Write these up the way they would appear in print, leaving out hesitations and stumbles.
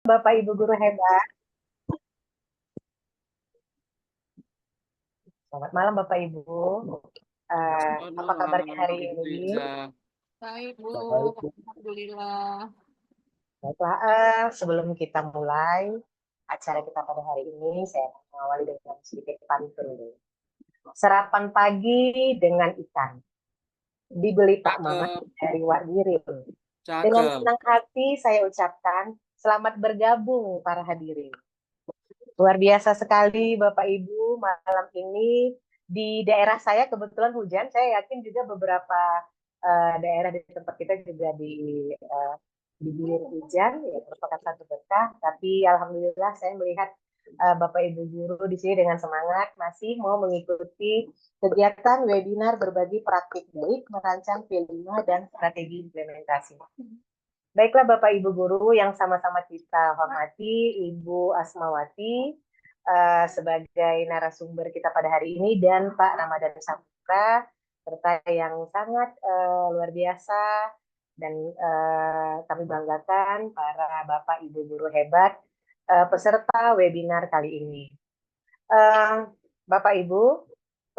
Bapak Ibu guru hebat. Selamat malam Bapak Ibu. Selamat Apa kabarnya malam, hari Ibu ini? Iza. Baik, Bu. Baik, Bu. Alhamdulillah. Baiklah, sebelum kita mulai acara kita pada hari ini, saya mengawali dengan sedikit pantun dulu. Sarapan pagi dengan ikan, dibeli Pak Mamat Cakep, dari Wak Diril. Dengan cakep. senang hati saya ucapkan selamat bergabung para hadirin. Luar biasa sekali Bapak Ibu, malam ini di daerah saya kebetulan hujan. Saya yakin juga beberapa daerah di tempat kita juga diguyur hujan, ya merupakan satu berkah. Tapi alhamdulillah saya melihat Bapak Ibu guru di sini dengan semangat masih mau mengikuti kegiatan webinar berbagi praktik baik merancang P5 dan strategi implementasi. Baiklah Bapak Ibu guru yang sama-sama kita hormati, Ibu Asmawati sebagai narasumber kita pada hari ini dan Pak Ramadan Saputra serta yang sangat luar biasa dan kami banggakan para Bapak Ibu guru hebat peserta webinar kali ini. Bapak Ibu,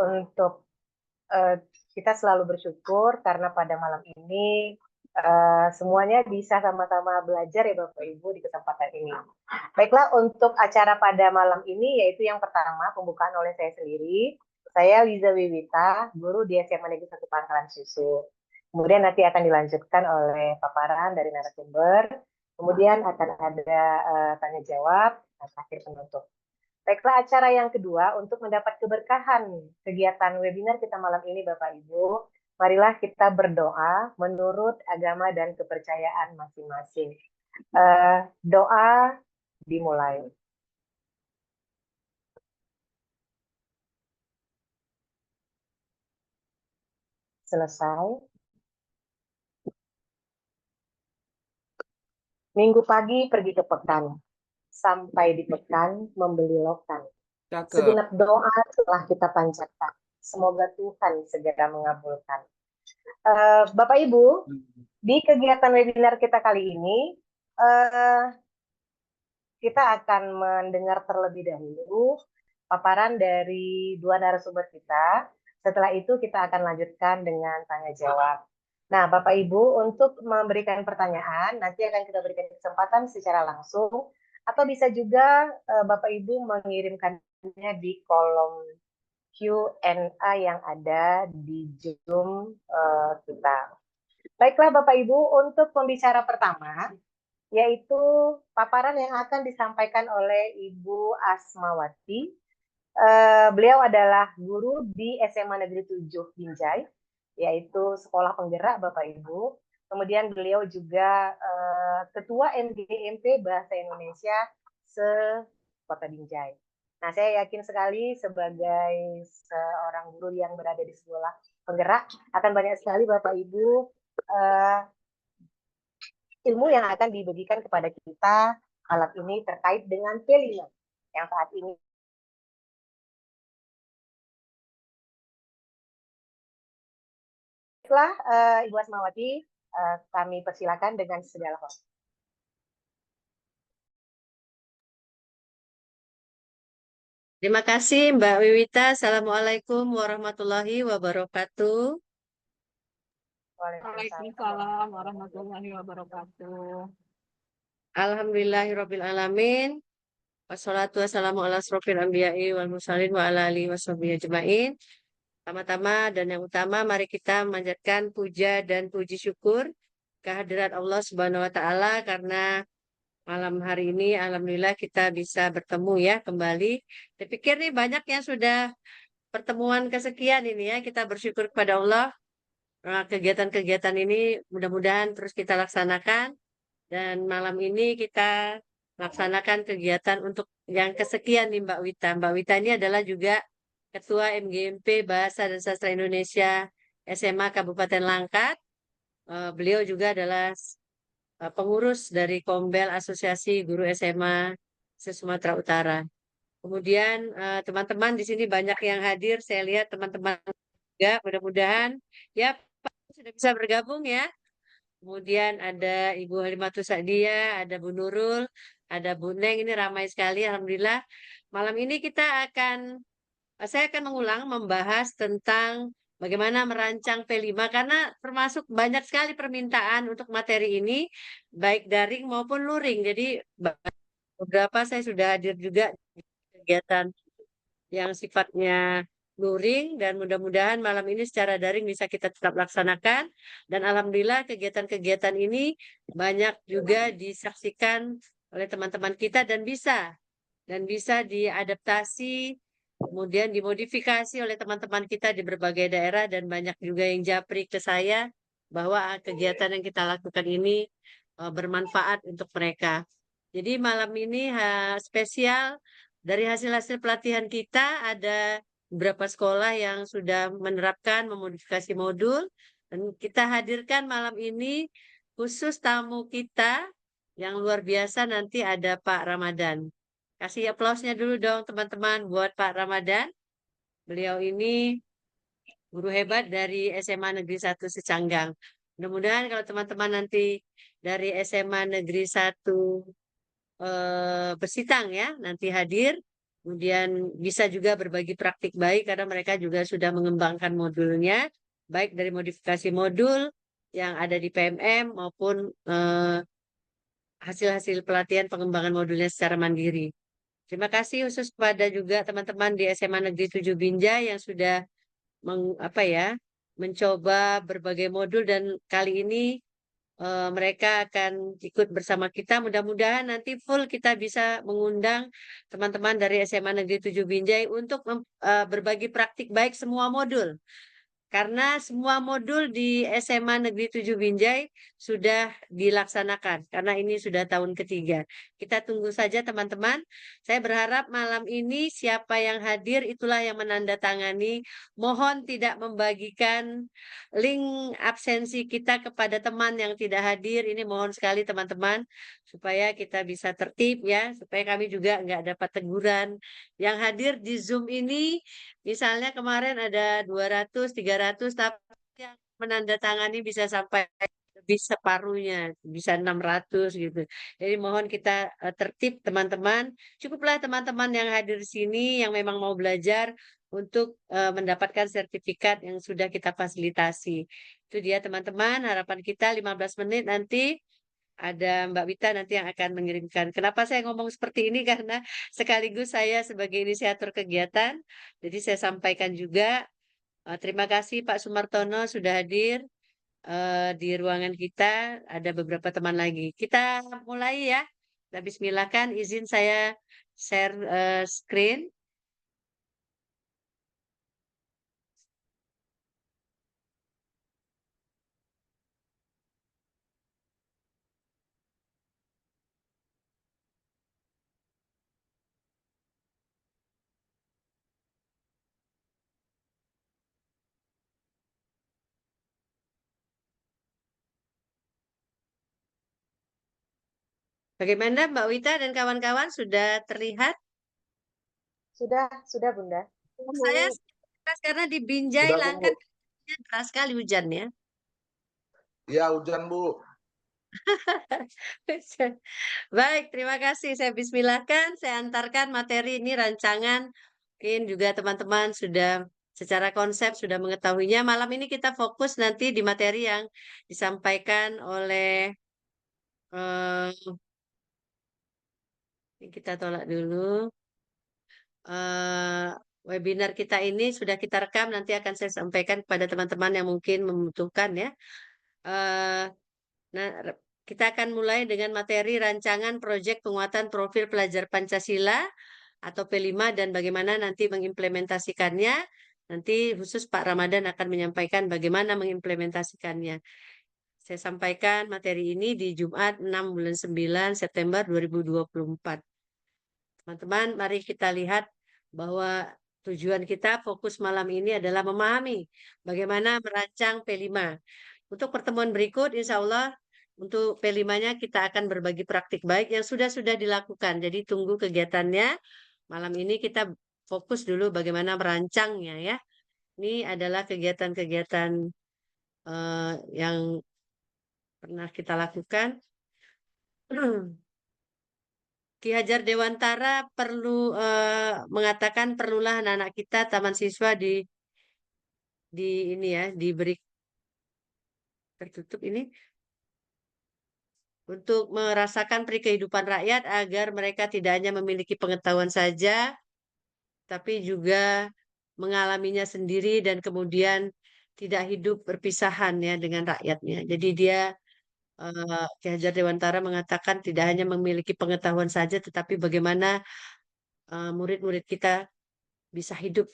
untuk kita selalu bersyukur karena pada malam ini semuanya bisa sama-sama belajar ya Bapak Ibu di kesempatan ini. Baiklah, untuk acara pada malam ini yaitu yang pertama pembukaan oleh saya sendiri. Saya Liza Wiwita, guru di SMA Negeri 1 Pangkalan Susu. Kemudian nanti akan dilanjutkan oleh paparan dari narasumber. Kemudian akan ada tanya jawab dan akhir penutup. Baiklah, acara yang kedua untuk mendapat keberkahan kegiatan webinar kita malam ini Bapak Ibu, marilah kita berdoa menurut agama dan kepercayaan masing-masing. Doa dimulai. Selesai. Minggu pagi pergi ke pekan. Sampai di pekan membeli lokan. Cakep. Segenap doa telah kita panjatkan. Semoga Tuhan segera mengabulkan. Bapak Ibu, di kegiatan webinar kita kali ini, kita akan mendengar terlebih dahulu paparan dari dua narasumber kita. Setelah itu kita akan lanjutkan dengan tanya jawab. Nah, Bapak Ibu, untuk memberikan pertanyaan, nanti akan kita berikan kesempatan secara langsung, atau bisa juga Bapak Ibu mengirimkannya di kolom Q&A yang ada di Zoom kita. Baiklah Bapak Ibu, untuk pembicara pertama, yaitu paparan yang akan disampaikan oleh Ibu Asmawati. Beliau adalah guru di SMA Negeri 7 Binjai, yaitu sekolah penggerak Bapak Ibu. Kemudian beliau juga Ketua MGMP Bahasa Indonesia se-Kota Binjai. Nah, saya yakin sekali sebagai seorang guru yang berada di sekolah penggerak, akan banyak sekali Bapak Ibu ilmu yang akan dibagikan kepada kita alat ini terkait dengan P5 yang saat ini. Baiklah, Ibu Asmawati, kami persilakan dengan segala hormat. Terima kasih Mbak Wiwita. Assalamualaikum warahmatullahi wabarakatuh. Waalaikumsalam warahmatullahi wabarakatuh. Alhamdulillahirabbil alamin. Wassalatu wassalamu ala asrofil anbiya'i wal mursalin wa ala alihi washabihi ajmain. Pertama-tama dan yang utama mari kita memanjatkan puja dan puji syukur kehadirat Allah Subhanahu wa taala karena malam hari ini alhamdulillah kita bisa bertemu ya kembali. Saya pikir nih banyak yang sudah pertemuan kesekian ini ya. Kita bersyukur kepada Allah. Kegiatan-kegiatan ini mudah-mudahan terus kita laksanakan dan malam ini kita laksanakan kegiatan untuk yang kesekian nih Mbak Wita. Mbak Wita ini adalah juga Ketua MGMP Bahasa dan Sastra Indonesia SMA Kabupaten Langkat. Beliau juga adalah pengurus dari Kombel Asosiasi Guru SMA se-Sumatera Utara. Kemudian teman-teman di sini banyak yang hadir. Saya lihat teman-teman juga mudah-mudahan ya Pak sudah bisa bergabung ya. Kemudian ada Ibu Halimatus Sa'diyah, ada Bu Nurul, ada Bu Neng, ini ramai sekali, alhamdulillah. Malam ini saya akan mengulang membahas tentang bagaimana merancang P5 karena termasuk banyak sekali permintaan untuk materi ini, baik daring maupun luring. Jadi beberapa saya sudah hadir juga di kegiatan yang sifatnya luring dan mudah-mudahan malam ini secara daring bisa kita tetap laksanakan dan alhamdulillah kegiatan-kegiatan ini banyak juga disaksikan oleh teman-teman kita dan bisa diadaptasi kemudian dimodifikasi oleh teman-teman kita di berbagai daerah dan banyak juga yang japri ke saya bahwa kegiatan yang kita lakukan ini bermanfaat untuk mereka. Jadi malam ini spesial dari hasil-hasil pelatihan kita ada beberapa sekolah yang sudah menerapkan memodifikasi modul dan kita hadirkan malam ini khusus tamu kita yang luar biasa nanti ada Pak Ramadan. Kasih aplausnya dulu dong teman-teman buat Pak Ramadan. Beliau ini guru hebat dari SMA Negeri 1 Secanggang. Mudah-mudahan kalau teman-teman nanti dari SMA Negeri 1 Bersitang ya, nanti hadir. Kemudian bisa juga berbagi praktik baik karena mereka juga sudah mengembangkan modulnya, baik dari modifikasi modul yang ada di PMM maupun hasil-hasil pelatihan pengembangan modulnya secara mandiri. Terima kasih khusus kepada juga teman-teman di SMA Negeri 7 Binjai yang sudah mencoba berbagai modul dan kali ini mereka akan ikut bersama kita. Mudah-mudahan nanti full kita bisa mengundang teman-teman dari SMA Negeri 7 Binjai untuk berbagi praktik baik semua modul. Karena semua modul di SMA Negeri 7 Binjai sudah dilaksanakan, karena ini sudah tahun ketiga. Kita tunggu saja teman-teman. Saya berharap malam ini siapa yang hadir itulah yang menandatangani. Mohon tidak membagikan link absensi kita kepada teman yang tidak hadir. Ini mohon sekali teman-teman, supaya kita bisa tertib ya, supaya kami juga nggak dapat teguran. Yang hadir di Zoom ini, misalnya kemarin ada 200, 300, tapi yang menandatangani bisa sampai lebih separuhnya, bisa 600 gitu. Jadi mohon kita tertib teman-teman. Cukuplah teman-teman yang hadir di sini yang memang mau belajar untuk mendapatkan sertifikat yang sudah kita fasilitasi. Itu dia teman-teman, harapan kita 15 menit nanti ada Mbak Wita nanti yang akan mengirimkan. Kenapa saya ngomong seperti ini? Karena sekaligus saya sebagai inisiator kegiatan, jadi saya sampaikan juga terima kasih Pak Sumartono sudah hadir di ruangan kita. Ada beberapa teman lagi. Kita mulai ya. Kita bismillahkan. Izin saya share screen. Bagaimana Mbak Wita dan kawan-kawan sudah terlihat? Sudah Bunda. Saya karena di Binjai Sudah, Bu. Langkat deras sekali hujannya. Iya, hujan, Bu. Baik, terima kasih. Saya bismillahkan, saya antarkan materi ini rancangan. Mungkin juga teman-teman sudah secara konsep sudah mengetahuinya. Malam ini kita fokus nanti di materi yang disampaikan oleh kita tolak dulu. Webinar kita ini sudah kita rekam, nanti akan saya sampaikan kepada teman-teman yang mungkin membutuhkan ya. Nah, kita akan mulai dengan materi rancangan proyek penguatan profil pelajar Pancasila atau P5 dan bagaimana nanti mengimplementasikannya. Nanti khusus Pak Ramadan akan menyampaikan bagaimana mengimplementasikannya. Saya sampaikan materi ini di Jumat 6 bulan 9 September 2024. Teman-teman, mari kita lihat bahwa tujuan kita fokus malam ini adalah memahami bagaimana merancang P5. Untuk pertemuan berikut, insya Allah untuk P5-nya kita akan berbagi praktik baik yang sudah dilakukan. Jadi tunggu kegiatannya. Malam ini kita fokus dulu bagaimana merancangnya ya. Ini adalah kegiatan-kegiatan yang pernah kita lakukan. Ki Hajar Dewantara perlu mengatakan perlulah anak-anak kita taman siswa di ini ya diberi tertutup ini untuk merasakan peri kehidupan rakyat agar mereka tidak hanya memiliki pengetahuan saja, tapi juga mengalaminya sendiri dan kemudian tidak hidup berpisahan ya dengan rakyatnya. Jadi dia Ki Hajar Dewantara mengatakan tidak hanya memiliki pengetahuan saja, tetapi bagaimana murid-murid kita bisa hidup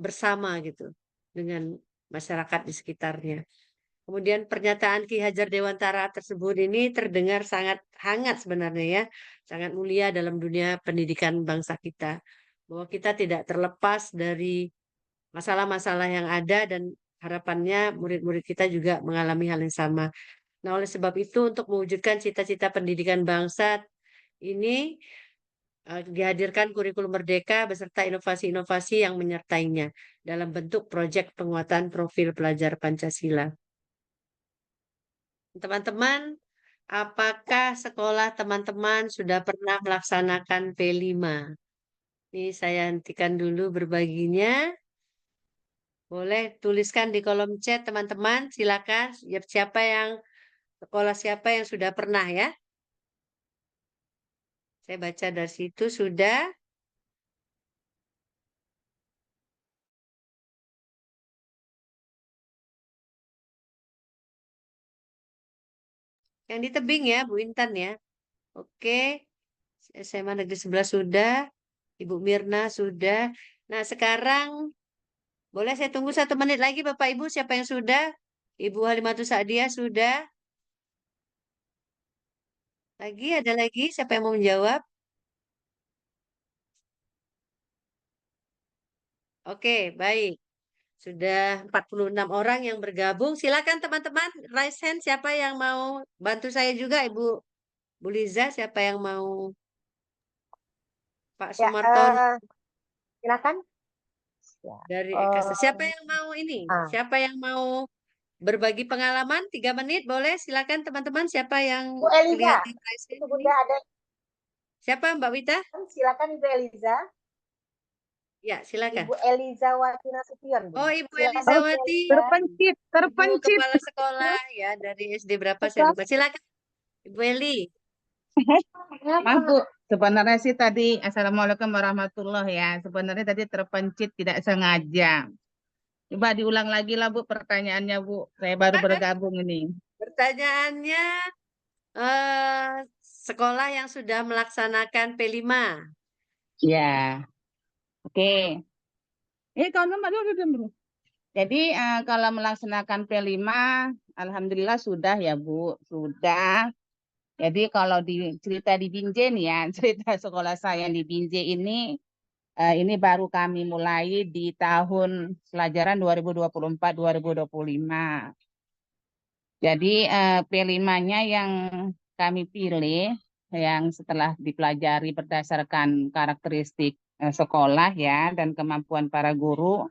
bersama gitu dengan masyarakat di sekitarnya. Kemudian pernyataan Ki Hajar Dewantara tersebut ini terdengar sangat hangat sebenarnya ya, sangat mulia dalam dunia pendidikan bangsa kita. Bahwa kita tidak terlepas dari masalah-masalah yang ada dan harapannya murid-murid kita juga mengalami hal yang sama. Nah, oleh sebab itu untuk mewujudkan cita-cita pendidikan bangsa ini dihadirkan kurikulum merdeka beserta inovasi-inovasi yang menyertainya dalam bentuk proyek penguatan profil pelajar Pancasila. Teman-teman, apakah sekolah teman-teman sudah pernah melaksanakan P5? Ini saya hentikan dulu berbaginya. Boleh tuliskan di kolom chat teman-teman, silakan sekolah siapa yang sudah pernah ya. Saya baca dari situ sudah. Yang di tebing ya, Bu Intan ya. Oke. SMA Negeri 11 sudah. Ibu Mirna sudah. Nah, sekarang boleh saya tunggu 1 menit lagi Bapak Ibu siapa yang sudah? Ibu Halimatus Sa'diyah sudah. Ada lagi siapa yang mau menjawab? Oke, baik. Sudah 46 orang yang bergabung. Silakan teman-teman, raise hand siapa yang mau bantu saya juga Ibu Bu Liza, siapa yang mau Pak Ya, Sumartono silakan. Ya. dari Oh, Ekasa. Siapa yang mau ini? ah, Siapa yang mau berbagi pengalaman 3 menit? Boleh, silakan teman-teman. Siapa yang Bu Eliza, kelihatan raise hand itu ini? Bunda ada. Siapa Mbak Wita? Silakan Ibu Eliza. Ya, silakan. Ibu Eliza Wati Nasution, Bu. Oh, Ibu Silakan, Eliza Bu Wati, Eliza. Ibu terpencit. Kepala Sekolah ya dari SD berapa saya lupa. Silakan, Ibu Eli. Maaf Bu, sebenarnya sih tadi Assalamualaikum warahmatullahi ya. Sebenarnya tadi terpencit tidak sengaja. Coba diulang lagi lah Bu pertanyaannya Bu. Saya baru bergabung ini. Pertanyaannya, sekolah yang sudah melaksanakan P5. Ya, oke. Kalau nomor dulu. Jadi kalau melaksanakan P5, alhamdulillah sudah ya Bu, sudah. Jadi kalau cerita di Binjai nih ya, cerita sekolah saya di Binjai ini baru kami mulai di tahun pelajaran 2024-2025. Jadi P5-nya yang kami pilih, yang setelah dipelajari berdasarkan karakteristik sekolah ya dan kemampuan para guru,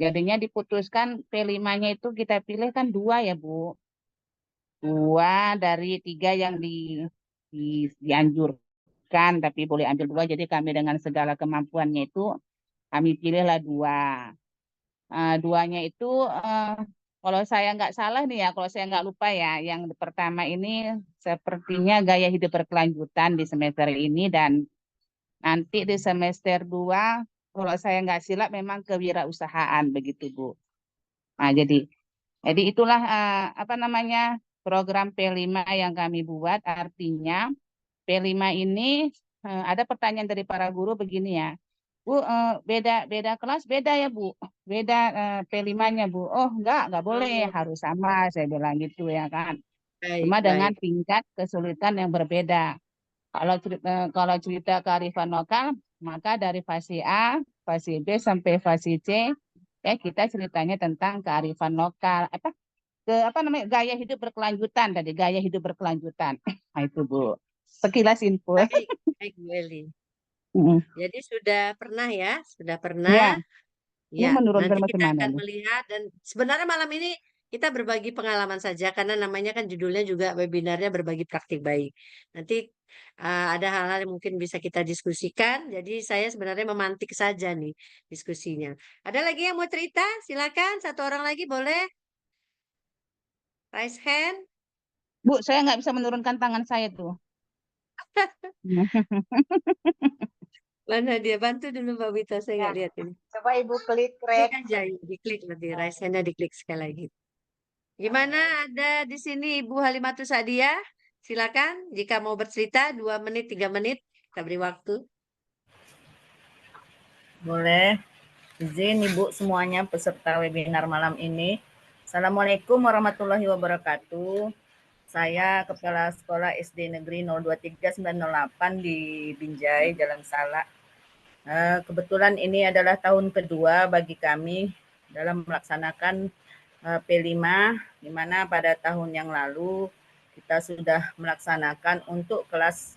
jadinya diputuskan P5-nya itu kita pilih kan 2 ya Bu. 2 dari 3 yang dianjurkan, tapi boleh ambil 2. Jadi kami dengan segala kemampuannya itu kami pilihlah 2. 2-nya itu kalau saya nggak salah nih ya, kalau saya nggak lupa ya, yang pertama ini sepertinya gaya hidup berkelanjutan di semester ini, dan nanti di semester 2 kalau saya nggak silap memang kewirausahaan begitu Bu. Nah, jadi itulah apa namanya program P5 yang kami buat. Artinya P5 ini ada pertanyaan dari para guru begini ya. Bu, beda kelas beda ya Bu, beda P5-nya Bu. Oh enggak boleh, harus sama, saya bilang gitu ya kan. Cuma dengan tingkat kesulitan yang berbeda. Kalau cerita kearifan lokal, maka dari fase A, fase B sampai fase C, ya kita ceritanya tentang kearifan lokal. Apa namanya, gaya hidup berkelanjutan tadi, gaya hidup berkelanjutan. Nah itu Bu, sekilas info. Baik Bu Eli. Jadi sudah pernah ya, sudah pernah. Ya, Ya, menurun nanti kita bagaimana akan nih? melihat, dan sebenarnya malam ini kita berbagi pengalaman saja karena namanya kan judulnya juga webinarnya berbagi praktik baik. Nanti ada hal-hal yang mungkin bisa kita diskusikan. Jadi saya sebenarnya memantik saja nih diskusinya. Ada lagi yang mau cerita? Silakan, satu orang lagi boleh. Raise hand. Bu, saya nggak bisa menurunkan tangan saya tuh. Mana dia? Bantu dulu Mbak Wita, saya Ya, nggak lihat ini. coba Ibu klik Klik red. aja, ya, diklik nanti. Raise hand-nya diklik sekali lagi. Gimana ada di sini Ibu Halimatus Sadia? Silakan jika mau bercerita 2 menit, 3 menit, kita beri waktu. Boleh. Izin Ibu semuanya peserta webinar malam ini. Assalamualaikum warahmatullahi wabarakatuh. Saya Kepala Sekolah SD Negeri 023908 di Binjai, Jalan Salak. Kebetulan ini adalah tahun kedua bagi kami dalam melaksanakan P5, di mana pada tahun yang lalu kita sudah melaksanakan untuk kelas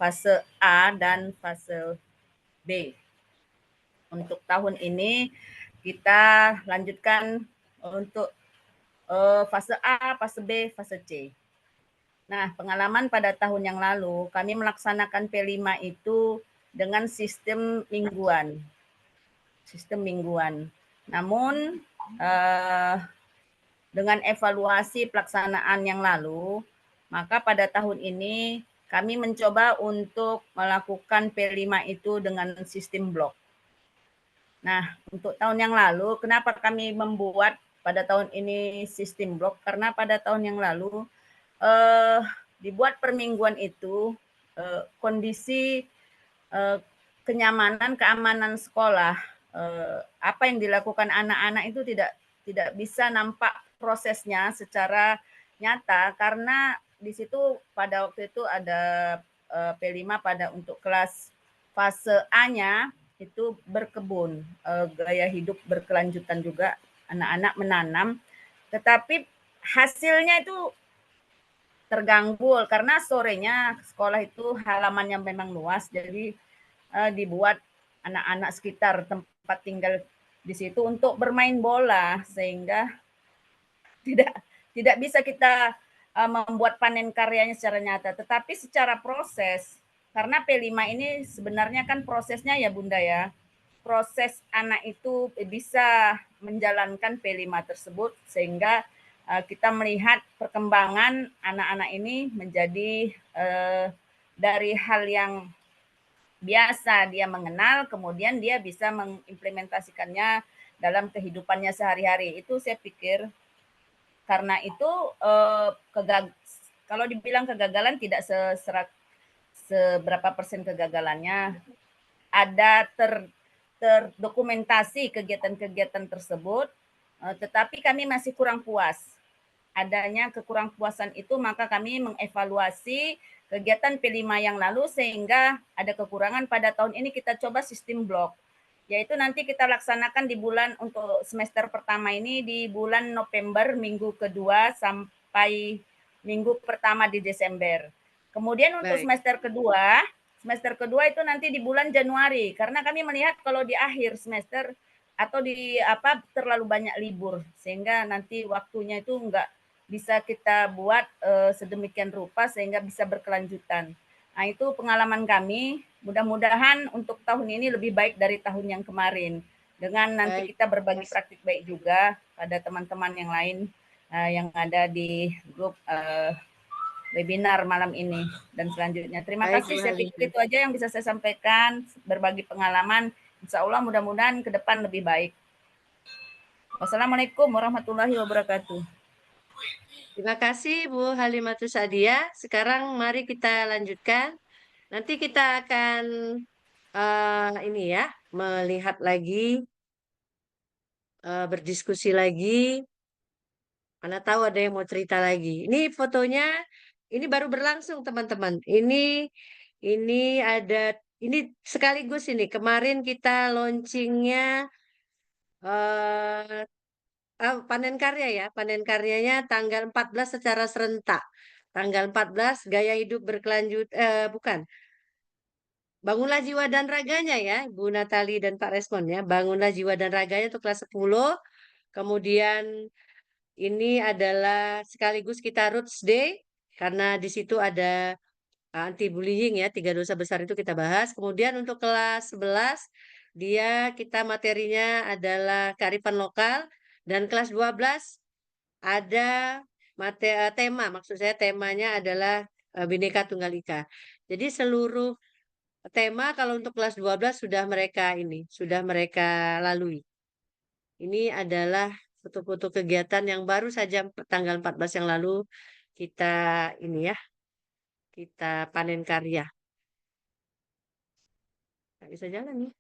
fase A dan fase B. Untuk tahun ini kita lanjutkan untuk fase A, fase B, fase C. Nah, pengalaman pada tahun yang lalu kami melaksanakan P5 itu dengan sistem mingguan. Namun dengan evaluasi pelaksanaan yang lalu, maka pada tahun ini kami mencoba untuk melakukan P5 itu dengan sistem blok. Nah, untuk tahun yang lalu, kenapa kami membuat pada tahun ini sistem blok? Karena pada tahun yang lalu dibuat permingguan itu kondisi kenyamanan, keamanan sekolah, apa yang dilakukan anak-anak itu tidak bisa nampak prosesnya secara nyata karena di situ pada waktu itu ada P5 pada untuk kelas fase A-nya itu berkebun, gaya hidup berkelanjutan juga, anak-anak menanam, tetapi hasilnya itu terganggu karena sorenya sekolah itu halamannya memang luas, jadi dibuat anak-anak sekitar tempat tinggal di situ untuk bermain bola, sehingga tidak bisa kita membuat panen karyanya secara nyata, tetapi secara proses. Karena P5 ini sebenarnya kan prosesnya ya Bunda ya, proses anak itu bisa menjalankan P5 tersebut sehingga kita melihat perkembangan anak-anak ini menjadi dari hal yang biasa dia mengenal, kemudian dia bisa mengimplementasikannya dalam kehidupannya sehari-hari. Itu saya pikir karena itu kalau dibilang kegagalan tidak seberapa persen kegagalannya, ada terdokumentasi kegiatan-kegiatan tersebut, tetapi kami masih kurang puas. Adanya kekurang puasan itu, maka kami mengevaluasi kegiatan P5 yang lalu sehingga ada kekurangan. Pada tahun ini kita coba sistem blok, yaitu nanti kita laksanakan di bulan untuk semester pertama ini di bulan November minggu kedua sampai minggu pertama di Desember. Kemudian untuk semester kedua itu nanti di bulan Januari, karena kami melihat kalau di akhir semester atau di terlalu banyak libur sehingga nanti waktunya itu enggak bisa kita buat sedemikian rupa sehingga bisa berkelanjutan. Nah, itu pengalaman kami. Mudah-mudahan untuk tahun ini lebih baik dari tahun yang kemarin. Dengan nanti kita berbagi praktik baik juga pada teman-teman yang lain yang ada di grup webinar malam ini dan selanjutnya. Terima kasih. Saya pikir itu aja yang bisa saya sampaikan, berbagi pengalaman. Insya Allah mudah-mudahan ke depan lebih baik. Wassalamualaikum warahmatullahi wabarakatuh. Terima kasih Bu Halimatus Sadia. Sekarang mari kita lanjutkan. Nanti kita akan ini ya, melihat lagi, berdiskusi lagi. Mana tahu ada yang mau cerita lagi. Ini fotonya, ini baru berlangsung teman-teman. Ini ada, ini sekaligus ini. Kemarin kita launchingnya panen karya ya. Panen karyanya tanggal 14 secara serentak. Tanggal 14 gaya hidup berkelanjut, bukan. Bangunlah jiwa dan raganya ya, Bu Natali dan Pak Resmon ya. Bangunlah jiwa dan raganya untuk kelas 10. Kemudian ini adalah sekaligus kita Roots Day karena di situ ada anti bullying ya, 3 dosa besar itu kita bahas. Kemudian untuk kelas 11 kita materinya adalah kearifan lokal, dan kelas 12 ada tema, maksud saya temanya adalah Bhinneka Tunggal Ika. Jadi seluruh tema kalau untuk kelas 12 sudah mereka lalui. Ini adalah foto-foto kegiatan yang baru saja tanggal 14 yang lalu kita panen karya. Nggak bisa jalan nih.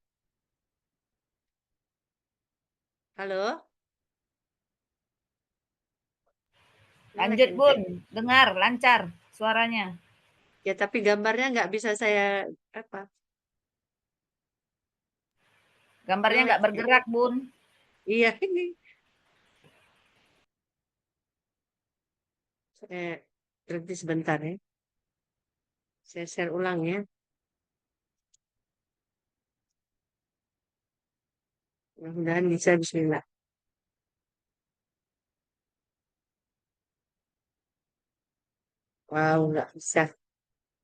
Halo? Lanjut Bun, dengar lancar suaranya. Ya, tapi gambarnya nggak bisa saya apa? Gambarnya nggak bergerak Bun. Iya ini. Saya berhenti sebentar ya. Saya share ulang ya. Mudah-mudahan bisa, bismillah. Wow, nggak bisa.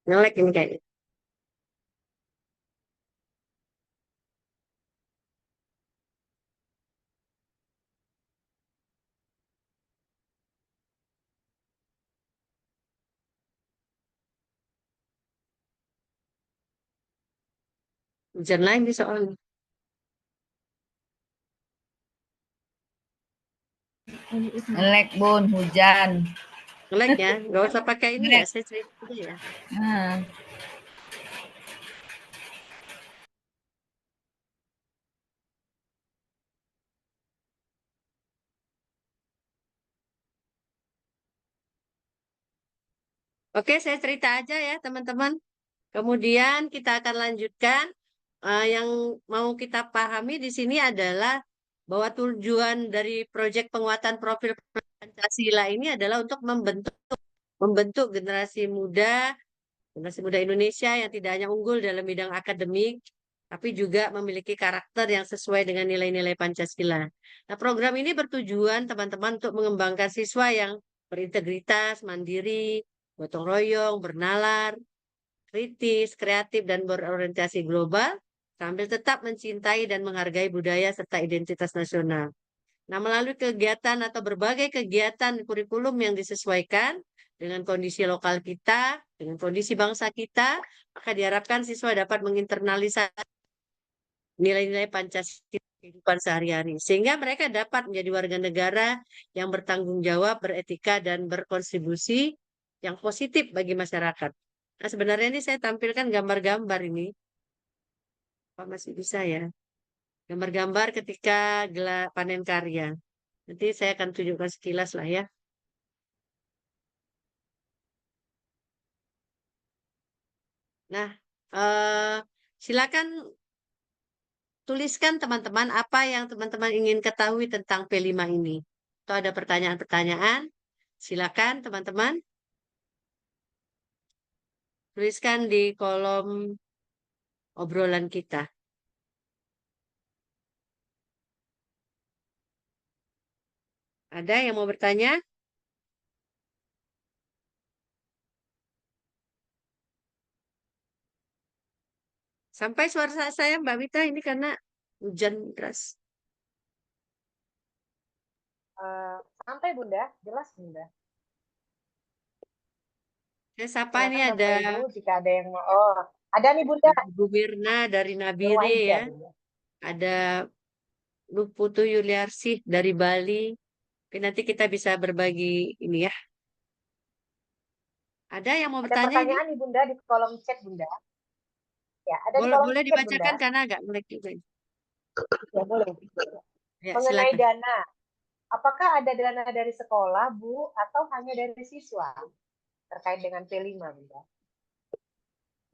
Nge-lag ini kayaknya. Hujan lagi soalnya. Ngelek Bun, hujan. Nge-lag ya. Nggak usah pakai ini ya. Nge-lag. Saya cerita aja ya. Nah. Oke, saya cerita aja ya teman-teman. Kemudian kita akan lanjutkan. Yang mau kita pahami di sini adalah bahwa tujuan dari proyek penguatan profil Pancasila ini adalah untuk membentuk generasi muda Indonesia yang tidak hanya unggul dalam bidang akademik, tapi juga memiliki karakter yang sesuai dengan nilai-nilai Pancasila. Nah, program ini bertujuan teman-teman untuk mengembangkan siswa yang berintegritas, mandiri, gotong royong, bernalar, kritis, kreatif, dan berorientasi global, sambil tetap mencintai dan menghargai budaya serta identitas nasional. Nah, melalui kegiatan atau berbagai kegiatan kurikulum yang disesuaikan dengan kondisi lokal kita, dengan kondisi bangsa kita, maka diharapkan siswa dapat menginternalisasi nilai-nilai Pancasila kehidupan sehari-hari, sehingga mereka dapat menjadi warga negara yang bertanggung jawab, beretika, dan berkontribusi yang positif bagi masyarakat. Nah, sebenarnya ini saya tampilkan gambar-gambar ini. Apa masih bisa ya? Gambar-gambar ketika panen karya. Nanti saya akan tunjukkan sekilas lah ya. Nah, silakan tuliskan teman-teman apa yang teman-teman ingin ketahui tentang P5 ini. Atau ada pertanyaan-pertanyaan? Silakan teman-teman. Tuliskan di kolom obrolan kita. Ada yang mau bertanya? Sampai suara saya Mbak Wita ini karena hujan deras. Sampai Bunda, jelas Bunda. Saya sapa Silakan ini Bapak ada Ibu jika ada yang mau. Oh, ada nih Bunda. Bu Mirna dari Nabire Berwajah, ya. Bunda. Ada Bu Putu Yuliarsih dari Bali. Oke, nanti kita bisa berbagi ini ya. Ada yang mau Ada bertanya ini? pertanyaan nih Bunda di kolom chat Bunda. Ya, ada di Boleh, kolom boleh chat dibacakan Bunda. karena agak melek juga. Ya boleh. Ya, Mengenai silakan. dana, apakah ada dana dari sekolah Bu atau hanya dari siswa terkait dengan P5 Bunda?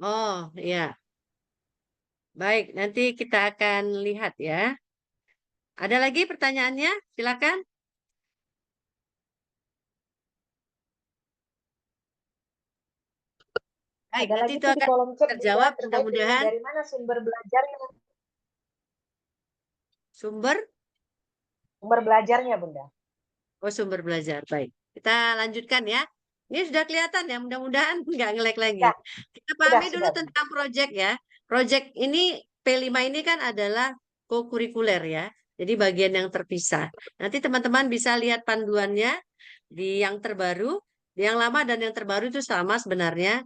Oh, ya. Baik, nanti kita akan lihat ya. Ada lagi pertanyaannya? Silakan. Baik, Ada nanti lagi itu tuh di akan kolom chat Bunda terjawab terkait dengan mudah-mudahan. dari mana sumber belajarnya. Sumber sumber belajarnya, Bunda. Oh, sumber belajar. Baik. Kita lanjutkan ya. Ini sudah kelihatan ya, mudah-mudahan nggak nge-lag lagi. Ya, Kita pahami dulu sudah. tentang proyek ya. Proyek ini P5 ini kan adalah co-kurikuler ya. Jadi bagian yang terpisah. Nanti teman-teman bisa lihat panduannya di yang terbaru. Yang lama dan yang terbaru itu sama sebenarnya,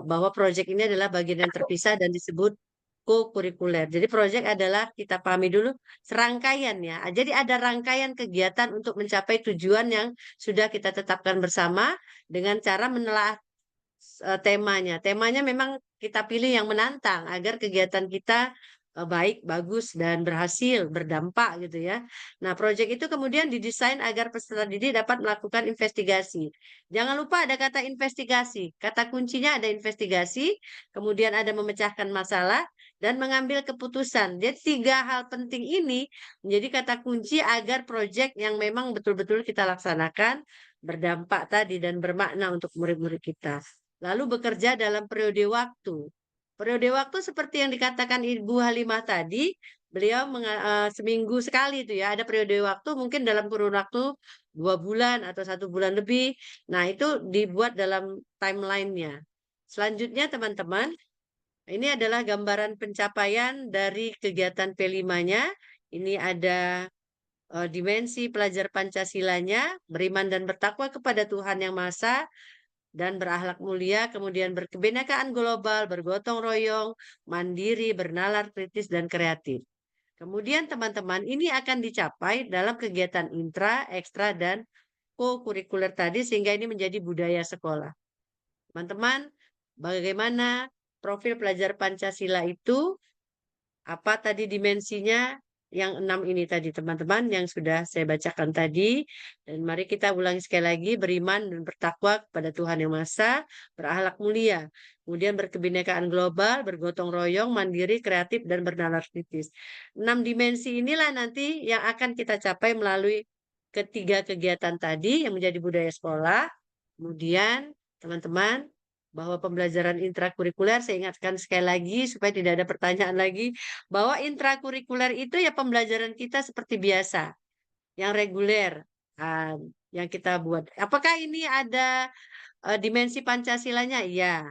bahwa proyek ini adalah bagian yang terpisah dan disebut co-kurikuler. Jadi proyek adalah, kita pahami dulu, serangkaian ya. Jadi ada rangkaian kegiatan untuk mencapai tujuan yang sudah kita tetapkan bersama dengan cara menelaah temanya. Temanya memang kita pilih yang menantang agar kegiatan kita baik, bagus, dan berhasil, berdampak gitu ya. Nah, proyek itu kemudian didesain agar peserta didik dapat melakukan investigasi. Jangan lupa ada kata investigasi. Kata kuncinya ada investigasi, kemudian ada memecahkan masalah, dan mengambil keputusan. Jadi 3 hal penting ini menjadi kata kunci agar proyek yang memang betul-betul kita laksanakan berdampak tadi dan bermakna untuk murid-murid kita. Lalu bekerja dalam periode waktu. Periode waktu seperti yang dikatakan Ibu Halimah tadi, beliau seminggu sekali itu ya, ada periode waktu mungkin dalam kurun waktu 2 bulan atau 1 bulan lebih. Nah, itu dibuat dalam timeline-nya. Selanjutnya teman-teman, ini adalah gambaran pencapaian dari kegiatan P5-nya. Ini ada dimensi pelajar Pancasilanya, beriman dan bertakwa kepada Tuhan Yang Maha Esa, dan berakhlak mulia, kemudian berkebinekaan global, bergotong royong, mandiri, bernalar kritis, dan kreatif. Kemudian teman-teman, ini akan dicapai dalam kegiatan intra, ekstra, dan co-kurikuler tadi, sehingga ini menjadi budaya sekolah. Teman-teman, bagaimana profil pelajar Pancasila itu? Apa tadi dimensinya? Yang 6 ini tadi teman-teman yang sudah saya bacakan tadi. Dan mari kita ulangi sekali lagi, beriman dan bertakwa kepada Tuhan Yang Maha Esa, berakhlak mulia, kemudian berkebinekaan global, bergotong royong, mandiri, kreatif, dan bernalar kritis. 6 dimensi inilah nanti yang akan kita capai melalui ketiga kegiatan tadi yang menjadi budaya sekolah. Kemudian teman-teman, bahwa pembelajaran intrakurikuler, saya ingatkan sekali lagi supaya tidak ada pertanyaan lagi, bahwa intrakurikuler itu ya pembelajaran kita seperti biasa, yang reguler, yang kita buat. Apakah ini ada dimensi Pancasilanya? Iya.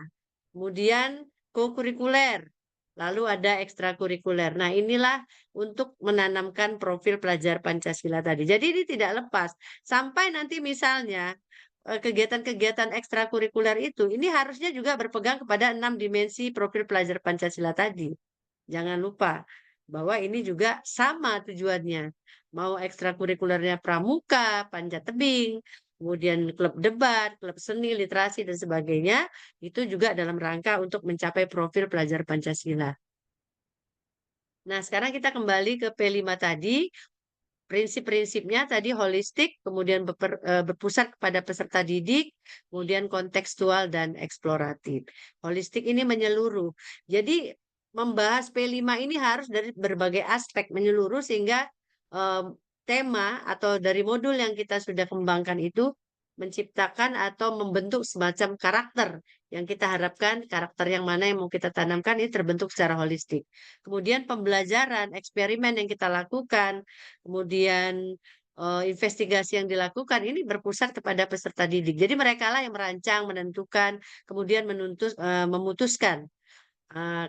Kemudian co-kurikuler, lalu ada ekstrakurikuler. Nah, inilah untuk menanamkan profil pelajar Pancasila tadi. Jadi ini tidak lepas. Sampai nanti misalnya kegiatan-kegiatan ekstrakurikuler itu, ini harusnya juga berpegang kepada 6 dimensi profil pelajar Pancasila tadi. Jangan lupa bahwa ini juga sama tujuannya. Mau ekstrakurikulernya pramuka, panjat tebing, kemudian klub debat, klub seni, literasi, dan sebagainya, itu juga dalam rangka untuk mencapai profil pelajar Pancasila. Nah, sekarang kita kembali ke P5 tadi. Prinsip-prinsipnya tadi holistik, kemudian berpusat kepada peserta didik, kemudian kontekstual dan eksploratif. Holistik ini menyeluruh. Jadi membahas P5 ini harus dari berbagai aspek menyeluruh sehingga tema atau dari modul yang kita sudah kembangkan itu menciptakan atau membentuk semacam karakter yang kita harapkan, karakter yang mana yang mau kita tanamkan ini terbentuk secara holistik. Kemudian pembelajaran, eksperimen yang kita lakukan, kemudian investigasi yang dilakukan ini berpusat kepada peserta didik. Jadi mereka lah yang merancang, menentukan, kemudian memutuskan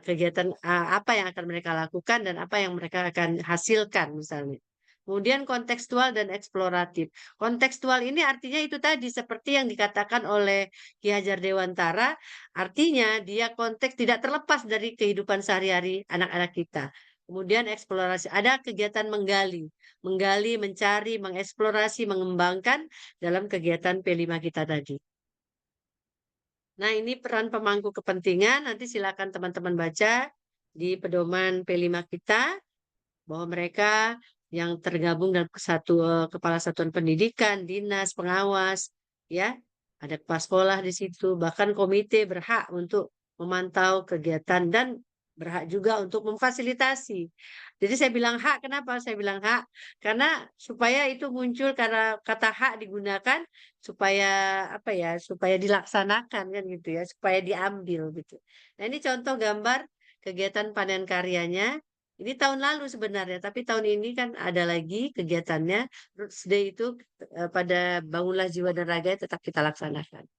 kegiatan apa yang akan mereka lakukan dan apa yang mereka akan hasilkan misalnya. Kemudian kontekstual dan eksploratif. Kontekstual ini artinya itu tadi seperti yang dikatakan oleh Ki Hajar Dewantara, artinya dia konteks tidak terlepas dari kehidupan sehari-hari anak-anak kita. Kemudian eksplorasi, ada kegiatan menggali, mencari, mengeksplorasi, mengembangkan dalam kegiatan P5 kita tadi. Nah, ini peran pemangku kepentingan, nanti silakan teman-teman baca di pedoman P5 kita, bahwa mereka yang tergabung dalam kepala satuan pendidikan, dinas, pengawas, ya, ada kepala sekolah di situ, bahkan komite berhak untuk memantau kegiatan dan berhak juga untuk memfasilitasi. Jadi saya bilang hak, kenapa saya bilang hak? Karena supaya itu muncul, karena kata hak digunakan supaya apa ya? Supaya dilaksanakan kan gitu ya, supaya diambil gitu. Nah, ini contoh gambar kegiatan panen karyanya. Ini tahun lalu sebenarnya, tapi tahun ini kan ada lagi kegiatannya. Roots Day itu pada Bangunlah Jiwa dan Raga tetap kita laksanakan.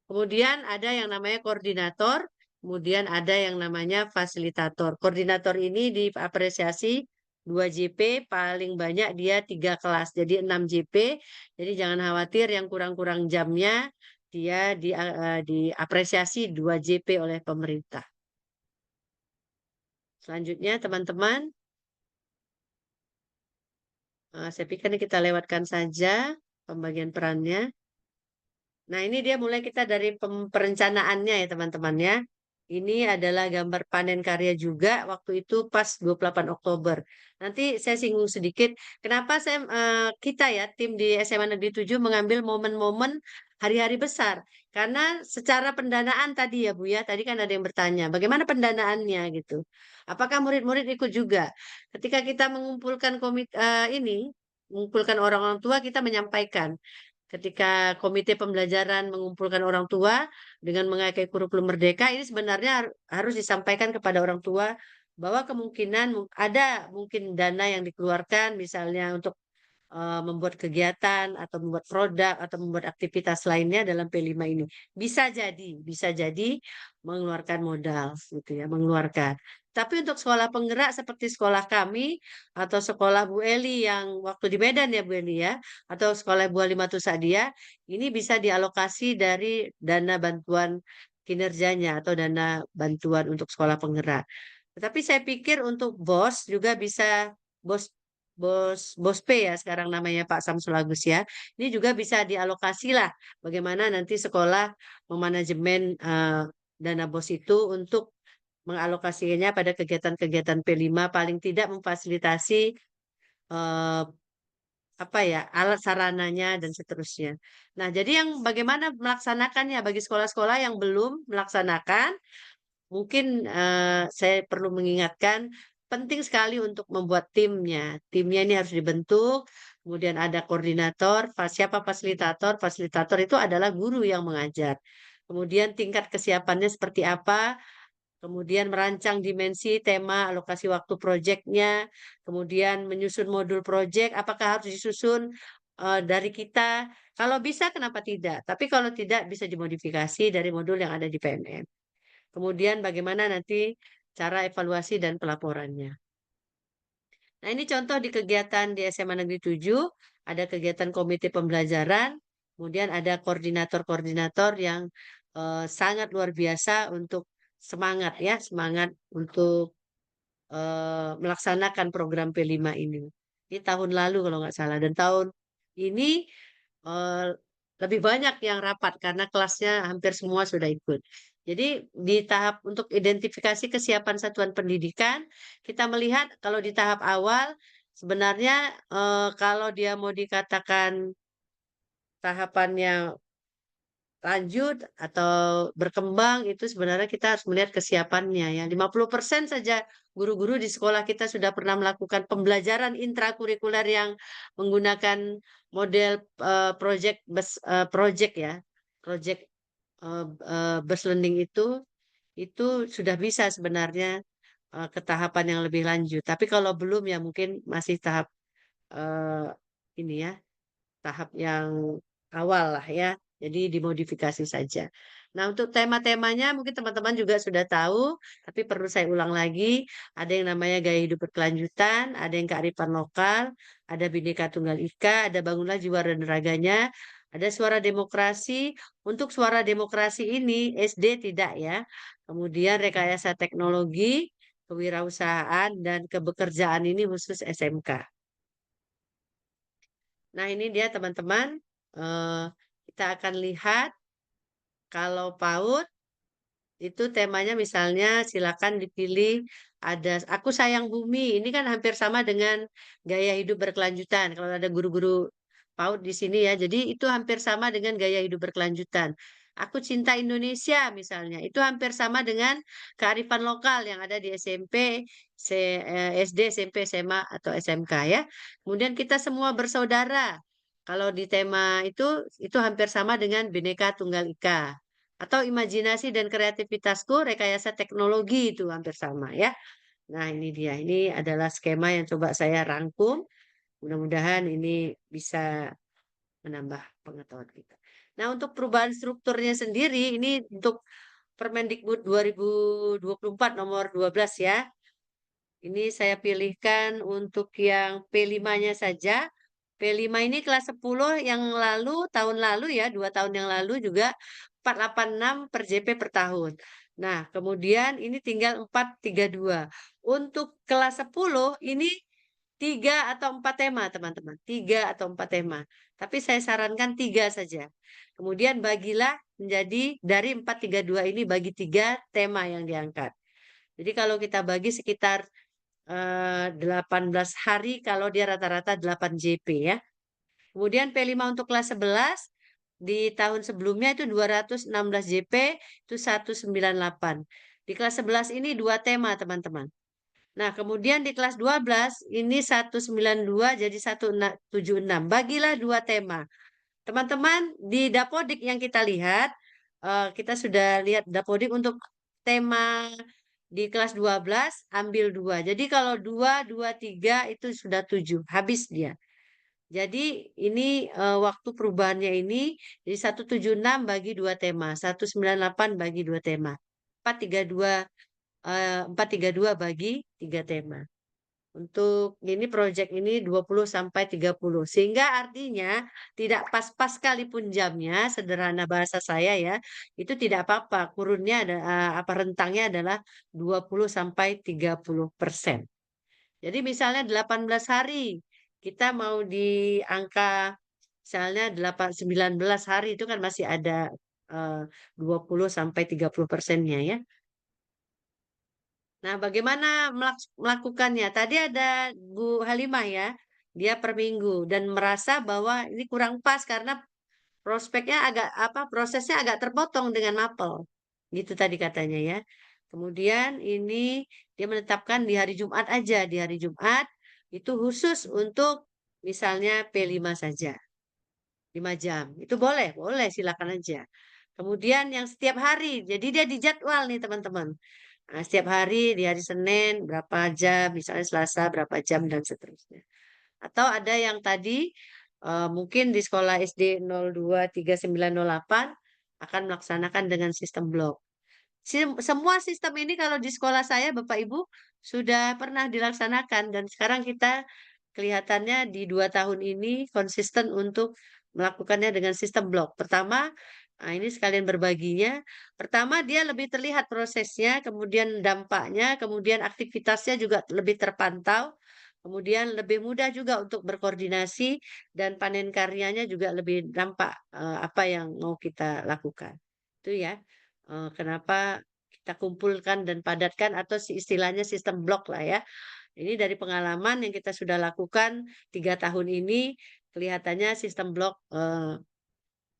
Kemudian ada yang namanya koordinator, kemudian ada yang namanya fasilitator. Koordinator ini diapresiasi 2 JP, paling banyak dia 3 kelas, jadi 6 JP. Jadi jangan khawatir yang kurang-kurang jamnya, dia diapresiasi 2 JP oleh pemerintah. Selanjutnya teman-teman, saya pikir ini kita lewatkan saja pembagian perannya. Nah, ini dia mulai kita dari perencanaannya ya teman-teman ya. Ini adalah gambar panen karya juga waktu itu pas 28 Oktober. Nanti saya singgung sedikit kenapa kita ya tim di SMA Negeri 7 mengambil momen-momen hari-hari besar. Karena secara pendanaan tadi ya Bu ya, tadi kan ada yang bertanya, bagaimana pendanaannya gitu. Apakah murid-murid ikut juga? Ketika kita mengumpulkan mengumpulkan orang-orang tua, kita menyampaikan ketika komite pembelajaran mengumpulkan orang tua dengan mengakai kurikulum merdeka, ini sebenarnya harus disampaikan kepada orang tua bahwa kemungkinan ada mungkin dana yang dikeluarkan misalnya untuk membuat kegiatan atau membuat produk atau membuat aktivitas lainnya dalam P5 ini. Bisa jadi mengeluarkan modal gitu ya, mengeluarkan. Tapi untuk sekolah penggerak seperti sekolah kami atau sekolah Bu Eli yang waktu di Medan ya Bu Eli ya, atau sekolah Bu Halimatu Sa'diyah, ini bisa dialokasi dari dana bantuan kinerjanya atau dana bantuan untuk sekolah penggerak. Tetapi saya pikir untuk BOS juga bisa BOS P ya sekarang namanya Pak Samsul Agus ya. Ini juga bisa dialokasi lah bagaimana nanti sekolah memanajemen dana BOS itu untuk mengalokasinya pada kegiatan-kegiatan P5 paling tidak memfasilitasi alat sarananya dan seterusnya. Nah, jadi yang bagaimana melaksanakannya bagi sekolah-sekolah yang belum melaksanakan, mungkin saya perlu mengingatkan penting sekali untuk membuat timnya. Timnya ini harus dibentuk, kemudian ada koordinator, siapa fasilitator? Fasilitator itu adalah guru yang mengajar. Kemudian tingkat kesiapannya seperti apa? Kemudian merancang dimensi, tema, alokasi waktu proyeknya, kemudian menyusun modul proyek, apakah harus disusun dari kita? Kalau bisa, kenapa tidak? Tapi kalau tidak, bisa dimodifikasi dari modul yang ada di PMN. Kemudian bagaimana nanti cara evaluasi dan pelaporannya. Nah, ini contoh di kegiatan di SMA Negeri 7, ada kegiatan komite pembelajaran, kemudian ada koordinator-koordinator yang sangat luar biasa untuk semangat untuk melaksanakan program P5 ini. Ini tahun lalu kalau nggak salah, dan tahun ini lebih banyak yang rapat karena kelasnya hampir semua sudah ikut. Jadi di tahap untuk identifikasi kesiapan satuan pendidikan, kita melihat kalau di tahap awal sebenarnya kalau dia mau dikatakan tahapannya lanjut atau berkembang itu sebenarnya kita harus melihat kesiapannya ya. 50% saja guru-guru di sekolah kita sudah pernah melakukan pembelajaran intrakurikuler yang menggunakan model project ya. Project bus learning itu sudah bisa sebenarnya ke tahapan yang lebih lanjut. Tapi kalau belum ya mungkin masih tahap tahap yang awal lah ya. Jadi dimodifikasi saja. Nah, untuk tema-temanya mungkin teman-teman juga sudah tahu, tapi perlu saya ulang lagi. Ada yang namanya gaya hidup berkelanjutan, ada yang kearifan lokal, ada Bhinneka Tunggal Ika, ada Bangunlah Jiwa dan Raganya, ada suara demokrasi. Untuk suara demokrasi ini SD tidak ya. Kemudian rekayasa teknologi, kewirausahaan, dan kebekerjaan ini khusus SMK. Nah, ini dia teman-teman. Kita akan lihat kalau PAUD itu temanya misalnya silakan dipilih ada Aku Sayang Bumi. Ini kan hampir sama dengan gaya hidup berkelanjutan. Kalau ada guru-guru PAUD di sini ya. Jadi itu hampir sama dengan gaya hidup berkelanjutan. Aku Cinta Indonesia misalnya. Itu hampir sama dengan kearifan lokal yang ada di SMP, SD, SMP, SMA atau SMK ya. Kemudian kita semua bersaudara. Kalau di tema itu hampir sama dengan Bhinneka Tunggal Ika. Atau imajinasi dan kreativitasku, rekayasa teknologi itu hampir sama ya. Nah, ini dia. Ini adalah skema yang coba saya rangkum. Mudah-mudahan ini bisa menambah pengetahuan kita. Nah, untuk perubahan strukturnya sendiri, ini untuk Permendikbud 2024 nomor 12 ya. Ini saya pilihkan untuk yang P5-nya saja. P5 ini kelas 10 yang lalu, tahun lalu ya, 2 tahun yang lalu juga 486 per JP per tahun. Nah, kemudian ini tinggal 432. Untuk kelas 10 ini 3 atau 4 tema, teman-teman. 3 atau 4 tema. Tapi saya sarankan 3 saja. Kemudian bagilah menjadi dari 432 ini bagi 3 tema yang diangkat. Jadi kalau kita bagi sekitar 18 hari kalau dia rata-rata 8 JP ya. Kemudian P5 untuk kelas 11 di tahun sebelumnya itu 216 JP itu 198. Di kelas 11 ini 2 tema teman-teman. Nah, kemudian di kelas 12 ini 192 jadi 176. Bagilah 2 tema. Teman-teman di Dapodik yang kita lihat, kita sudah lihat Dapodik untuk tema di kelas 12 ambil 2. Jadi kalau 2, 2, 3 itu sudah 7. Habis dia. Jadi ini waktu perubahannya ini jadi 176 bagi 2 tema. 198 bagi 2 tema. 432 432 bagi 3 tema. Untuk ini proyek ini 20 sampai 30. Sehingga artinya tidak pas-pas sekalipun jamnya, sederhana bahasa saya ya, itu tidak apa-apa. Kurunnya ada rentangnya adalah 20 sampai 30%. Jadi misalnya 18 hari, kita mau di angka misalnya 19 hari itu kan masih ada 20 sampai 30%-nya ya. Nah, bagaimana melakukannya? Tadi ada Bu Halimah ya, dia per minggu dan merasa bahwa ini kurang pas karena prospeknya prosesnya agak terpotong dengan mapel. Gitu tadi katanya ya. Kemudian ini dia menetapkan di hari Jumat aja, di hari Jumat itu khusus untuk misalnya P5 saja. 5 jam. Itu boleh, silakan aja. Kemudian yang setiap hari, jadi dia dijadwal nih teman-teman. Nah, setiap hari di hari Senin berapa jam, misalnya Selasa berapa jam dan seterusnya. Atau ada yang tadi mungkin di sekolah SD 023908 akan melaksanakan dengan sistem blok. Semua sistem ini kalau di sekolah saya Bapak Ibu sudah pernah dilaksanakan dan sekarang kita kelihatannya di 2 tahun ini konsisten untuk melakukannya dengan sistem blok. Pertama, nah ini sekalian berbaginya. Pertama, dia lebih terlihat prosesnya, kemudian dampaknya, kemudian aktivitasnya juga lebih terpantau, kemudian lebih mudah juga untuk berkoordinasi dan panen karyanya juga lebih nampak apa yang mau kita lakukan. Itu ya, kenapa kita kumpulkan dan padatkan atau istilahnya sistem blok lah ya. Ini dari pengalaman yang kita sudah lakukan 3 tahun ini, kelihatannya sistem blok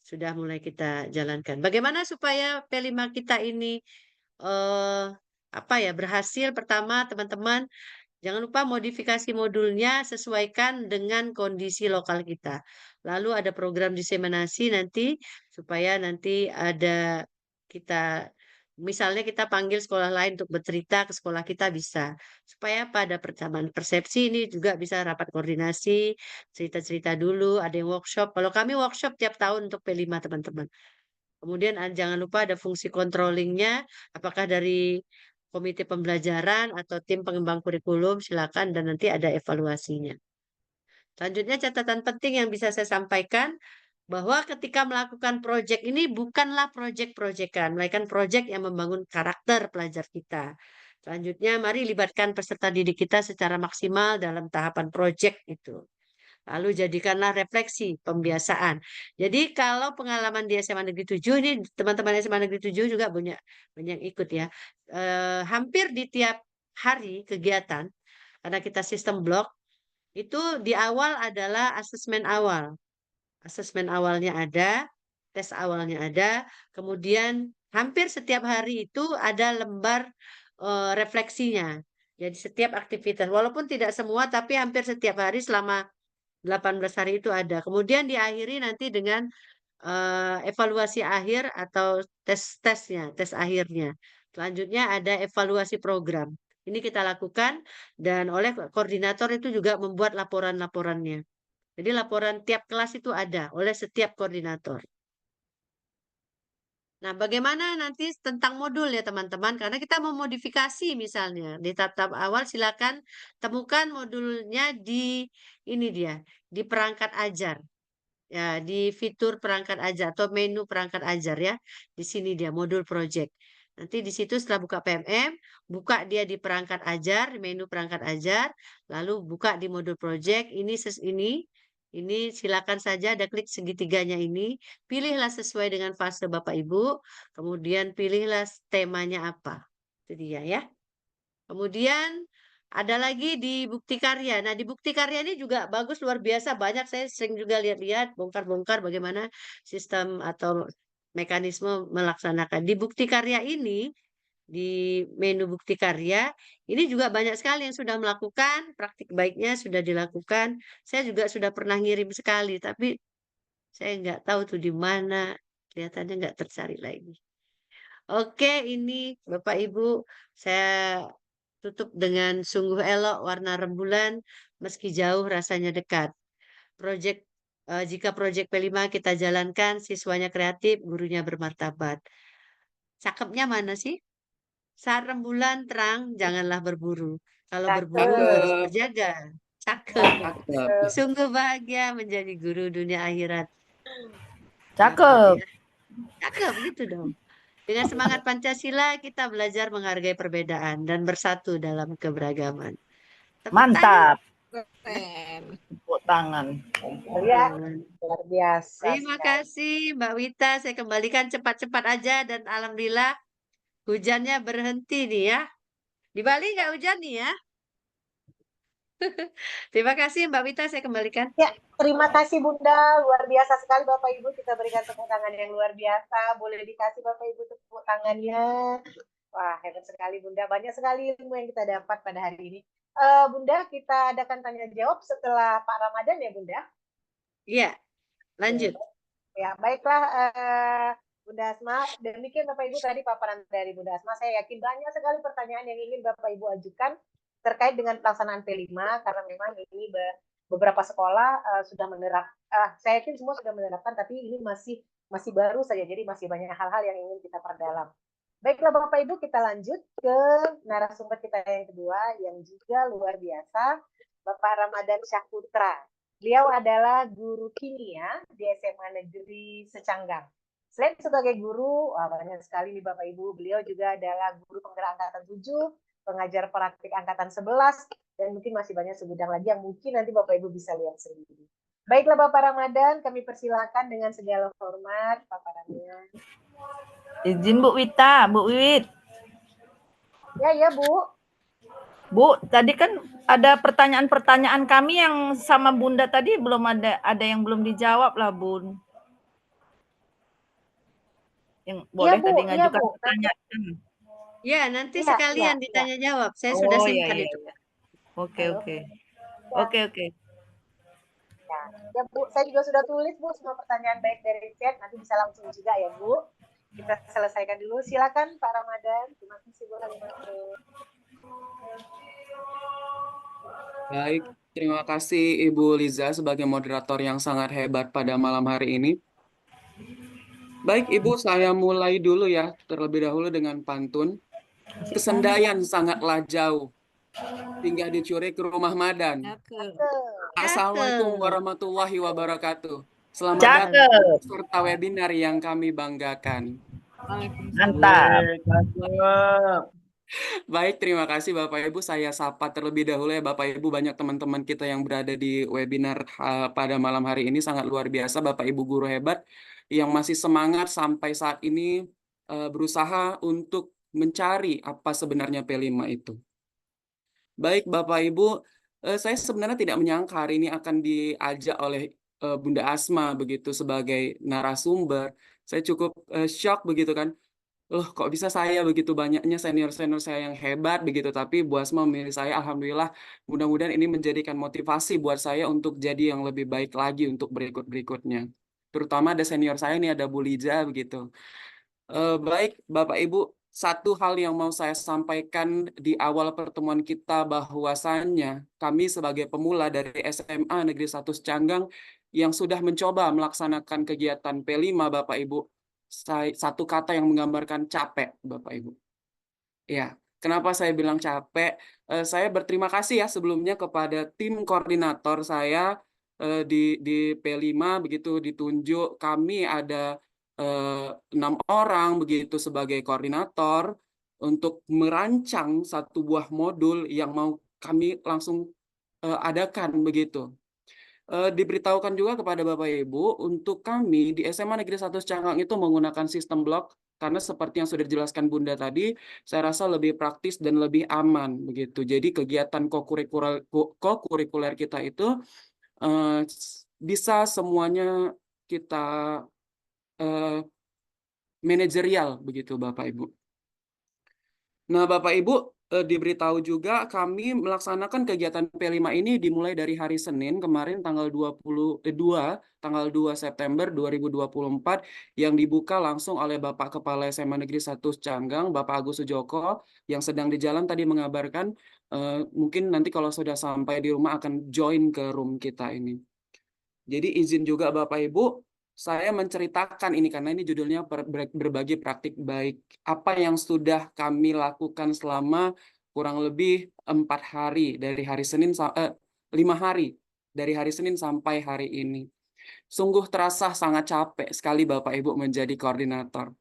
sudah mulai kita jalankan. Bagaimana supaya P5 kita ini berhasil? Pertama, teman-teman, jangan lupa modifikasi modulnya sesuaikan dengan kondisi lokal kita. Lalu ada program diseminasi nanti supaya nanti ada kita misalnya kita panggil sekolah lain untuk bercerita ke sekolah kita bisa. Supaya pada persamaan persepsi ini juga bisa rapat koordinasi, cerita-cerita dulu, ada yang workshop. Kalau kami workshop tiap tahun untuk P5 teman-teman. Kemudian jangan lupa ada fungsi controllingnya, apakah dari komite pembelajaran atau tim pengembang kurikulum, silakan dan nanti ada evaluasinya. Selanjutnya catatan penting yang bisa saya sampaikan, bahwa ketika melakukan proyek ini bukanlah proyek-proyekan, melainkan proyek yang membangun karakter pelajar kita. Selanjutnya, mari libatkan peserta didik kita secara maksimal dalam tahapan proyek itu. Lalu jadikanlah refleksi, pembiasaan. Jadi kalau pengalaman di SMA Negeri 7, ini teman-teman SMA Negeri 7 juga banyak yang ikut ya. Hampir di tiap hari kegiatan, karena kita sistem blok, itu di awal adalah asesmen awal. Asesmen awalnya ada, tes awalnya ada, kemudian hampir setiap hari itu ada lembar refleksinya. Jadi setiap aktivitas, walaupun tidak semua, tapi hampir setiap hari selama 18 hari itu ada. Kemudian diakhiri nanti dengan evaluasi akhir atau tes-tesnya, tes akhirnya. Selanjutnya ada evaluasi program. Ini kita lakukan dan oleh koordinator itu juga membuat laporan-laporannya. Jadi laporan tiap kelas itu ada oleh setiap koordinator. Nah, bagaimana nanti tentang modul ya teman-teman? Karena kita mau modifikasi misalnya di tahap awal silakan temukan modulnya di ini dia, di perangkat ajar. Ya, di fitur perangkat ajar atau menu perangkat ajar ya. Di sini dia modul project. Nanti di situ setelah buka PMM, buka dia di perangkat ajar, menu perangkat ajar, lalu buka di modul project. Ini silakan saja ada klik segitiganya ini, pilihlah sesuai dengan fase Bapak Ibu, kemudian pilihlah temanya apa. Itu dia ya. Kemudian ada lagi di bukti karya. Nah, di bukti karya ini juga bagus, luar biasa. Banyak saya sering juga lihat-lihat, bongkar-bongkar bagaimana sistem atau mekanisme melaksanakan. Di bukti karya ini, di menu bukti karya, ini juga banyak sekali yang sudah melakukan, praktik baiknya sudah dilakukan. Saya juga sudah pernah ngirim sekali, tapi saya nggak tahu tuh di mana, kelihatannya nggak tercari lagi. Oke, ini Bapak Ibu, saya tutup dengan sungguh elok warna rembulan, meski jauh rasanya dekat. Jika proyek P5 kita jalankan, siswanya kreatif, gurunya bermartabat. Cakepnya mana sih? Saat rembulan terang, janganlah berburu. Kalau berburu harus berjaga. Cakep. Sungguh bahagia menjadi guru dunia akhirat. Cakep. Ya. Cakep gitu dong. Dengan semangat Pancasila, kita belajar menghargai perbedaan dan bersatu dalam keberagaman. Tepuk Mantap. Keren. Tepuk tangan. Ya, tangan. luar biasa. Terima kasih Mbak Wita, saya kembalikan cepat-cepat aja dan alhamdulillah hujannya berhenti nih ya. Di Bali nggak hujan nih ya. Terima kasih Mbak Wita, saya kembalikan. Ya, terima kasih Bunda, luar biasa sekali Bapak Ibu, kita berikan tepuk tangan yang luar biasa. Boleh dikasih Bapak Ibu tepuk tangannya. Wah, hebat sekali Bunda, banyak sekali ilmu yang kita dapat pada hari ini. Bunda, kita adakan tanya jawab setelah Pak Ramadan ya Bunda? Iya, lanjut. Ya, baiklah Bunda Asma, demikian Bapak Ibu tadi paparan dari Bunda Asma. Saya yakin banyak sekali pertanyaan yang ingin Bapak Ibu ajukan terkait dengan pelaksanaan P5, karena memang ini beberapa sekolah sudah saya yakin semua sudah menerapkan, tapi ini masih baru saja, jadi masih banyak hal-hal yang ingin kita perdalam. Baiklah Bapak Ibu, kita lanjut ke narasumber kita yang kedua, yang juga luar biasa, Bapak Ramadan Syahputra. Beliau adalah guru kimia di SMA Negeri Secanggang. Selain sebagai guru, banyak sekali nih Bapak Ibu, beliau juga adalah guru penggerak angkatan 7, pengajar praktik angkatan 11, dan mungkin masih banyak sebidang lagi yang mungkin nanti Bapak Ibu bisa lihat sendiri. Baiklah Bapak Ramadan, kami persilakan dengan segala hormat paparannya. Izin Bu Wita, Bu Wiwit. Ya Bu. Bu, tadi kan ada pertanyaan-pertanyaan kami yang sama Bunda tadi belum ada yang belum dijawab lah, Bun. Yang boleh Bu, tadi iya, ngajukan Bu. pertanyaan. Ya, nanti Iya, sekalian iya, ditanya jawab. Saya sudah Oh, simpan iya, itu. iya. Oke. Ya, ya Bu, saya juga sudah tulis Bu semua pertanyaan baik dari chat, nanti bisa langsung juga ya Bu. Kita selesaikan dulu. Silakan Pak Ramadan. Terima kasih Bu. Baik, terima kasih Ibu Liza sebagai moderator yang sangat hebat pada malam hari ini. Baik Ibu, saya mulai dulu ya, terlebih dahulu dengan pantun. Kesendayan sangatlah jauh, hingga dicuri ke rumah madan. Cakep. Assalamualaikum warahmatullahi wabarakatuh. Selamat Cakep. datang serta webinar yang kami banggakan. Mantap. Baik, terima kasih Bapak Ibu. Saya sapa terlebih dahulu ya Bapak Ibu. Banyak teman-teman kita yang berada di webinar pada malam hari ini. Sangat luar biasa Bapak Ibu guru hebat yang masih semangat sampai saat ini berusaha untuk mencari apa sebenarnya P5 itu. Baik Bapak Ibu, saya sebenarnya tidak menyangka hari ini akan diajak oleh Bunda Asma begitu sebagai narasumber. Saya cukup shock begitu kan. Loh, kok bisa saya begitu banyaknya senior-senior saya yang hebat begitu, tapi Bu Asma memilih saya, alhamdulillah. Mudah-mudahan ini menjadikan motivasi buat saya untuk jadi yang lebih baik lagi untuk berikut-berikutnya. terutama ada senior saya nih, ada Bu Liza begitu. Baik, Bapak Ibu, satu hal yang mau saya sampaikan di awal pertemuan kita bahwasannya kami sebagai pemula dari SMA Negeri 1 Secanggang yang sudah mencoba melaksanakan kegiatan P5, Bapak Ibu, satu kata yang menggambarkan capek, Bapak Ibu. Ya, kenapa saya bilang capek? Saya berterima kasih ya sebelumnya kepada tim koordinator saya di P5 begitu ditunjuk. Kami ada 6 orang begitu sebagai koordinator untuk merancang satu buah modul yang mau kami langsung adakan begitu. Diberitahukan juga kepada Bapak Ibu untuk kami di SMA Negeri 1 Secanggang itu menggunakan sistem blok karena seperti yang sudah dijelaskan Bunda tadi, saya rasa lebih praktis dan lebih aman begitu. Jadi kegiatan kokurikuler kita itu bisa semuanya kita manajerial begitu Bapak Ibu. Nah, Bapak Ibu, diberitahu juga kami melaksanakan kegiatan P5 ini dimulai dari hari Senin kemarin tanggal 2 September 2024 yang dibuka langsung oleh Bapak Kepala SMA Negeri 1 Secanggang, Bapak Agus Sujoko, yang sedang di jalan tadi mengabarkan mungkin nanti kalau sudah sampai di rumah akan join ke room kita ini. Jadi izin juga Bapak Ibu, saya menceritakan ini karena ini judulnya berbagi praktik baik. Apa yang sudah kami lakukan selama kurang lebih 4 hari dari hari Senin 5 hari dari hari Senin sampai hari ini. Sungguh terasa sangat capek sekali Bapak Ibu menjadi koordinator.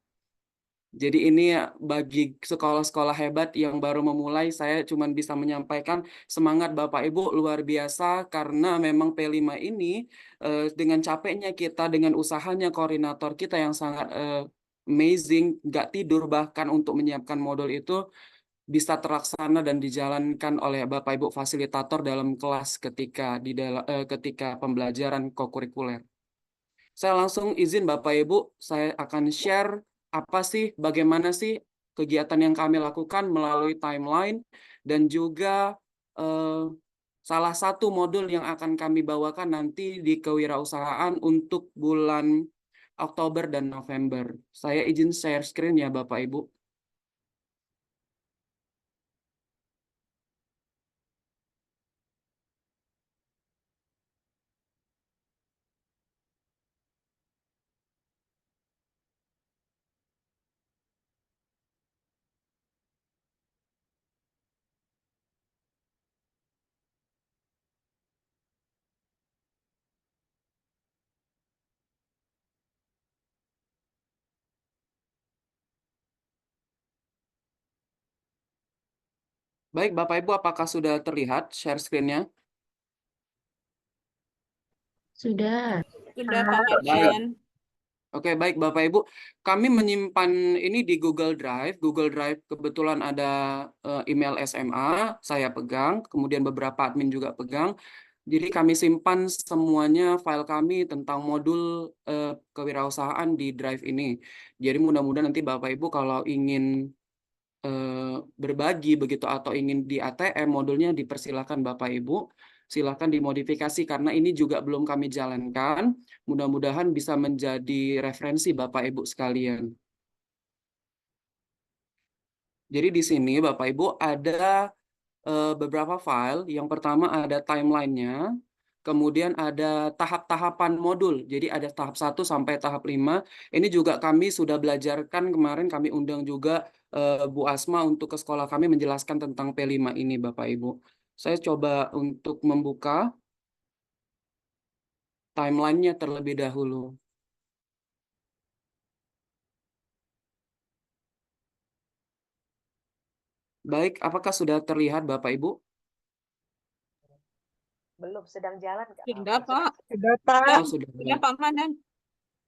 Jadi ini bagi sekolah-sekolah hebat yang baru memulai, saya cuma bisa menyampaikan semangat Bapak Ibu luar biasa karena memang P5 ini dengan capeknya kita, dengan usahanya koordinator kita yang sangat amazing, nggak tidur bahkan untuk menyiapkan modul itu bisa terlaksana dan dijalankan oleh Bapak Ibu fasilitator dalam kelas ketika pembelajaran kokurikuler. Saya langsung izin Bapak Ibu, saya akan share bagaimana sih kegiatan yang kami lakukan melalui timeline dan juga salah satu modul yang akan kami bawakan nanti di kewirausahaan untuk bulan Oktober dan November. Saya izin share screen ya Bapak Ibu. Baik, Bapak Ibu, apakah sudah terlihat share screen-nya? Sudah. Sudah Pak Baik. Mardian. Oke, baik Bapak Ibu. Kami menyimpan ini di Google Drive. Google Drive kebetulan ada email SMA, saya pegang, kemudian beberapa admin juga pegang. Jadi kami simpan semuanya file kami tentang modul kewirausahaan di Drive ini. Jadi mudah-mudahan nanti Bapak Ibu kalau ingin berbagi begitu atau ingin di ATM modulnya dipersilakan Bapak Ibu. Silakan dimodifikasi karena ini juga belum kami jalankan. Mudah-mudahan bisa menjadi referensi Bapak Ibu sekalian. Jadi di sini Bapak Ibu ada beberapa file. Yang pertama ada timeline-nya. Kemudian ada tahap-tahapan modul. Jadi ada tahap 1 sampai tahap 5. Ini juga kami sudah belajarkan kemarin, kami undang juga Bu Asma untuk ke sekolah kami menjelaskan tentang P5 ini Bapak Ibu. Saya coba untuk membuka timeline-nya terlebih dahulu. Baik, apakah sudah terlihat Bapak Ibu? Belum, sedang jalan Kak. Sudah Pak. Oh, sudah. Sudah Pak Manan.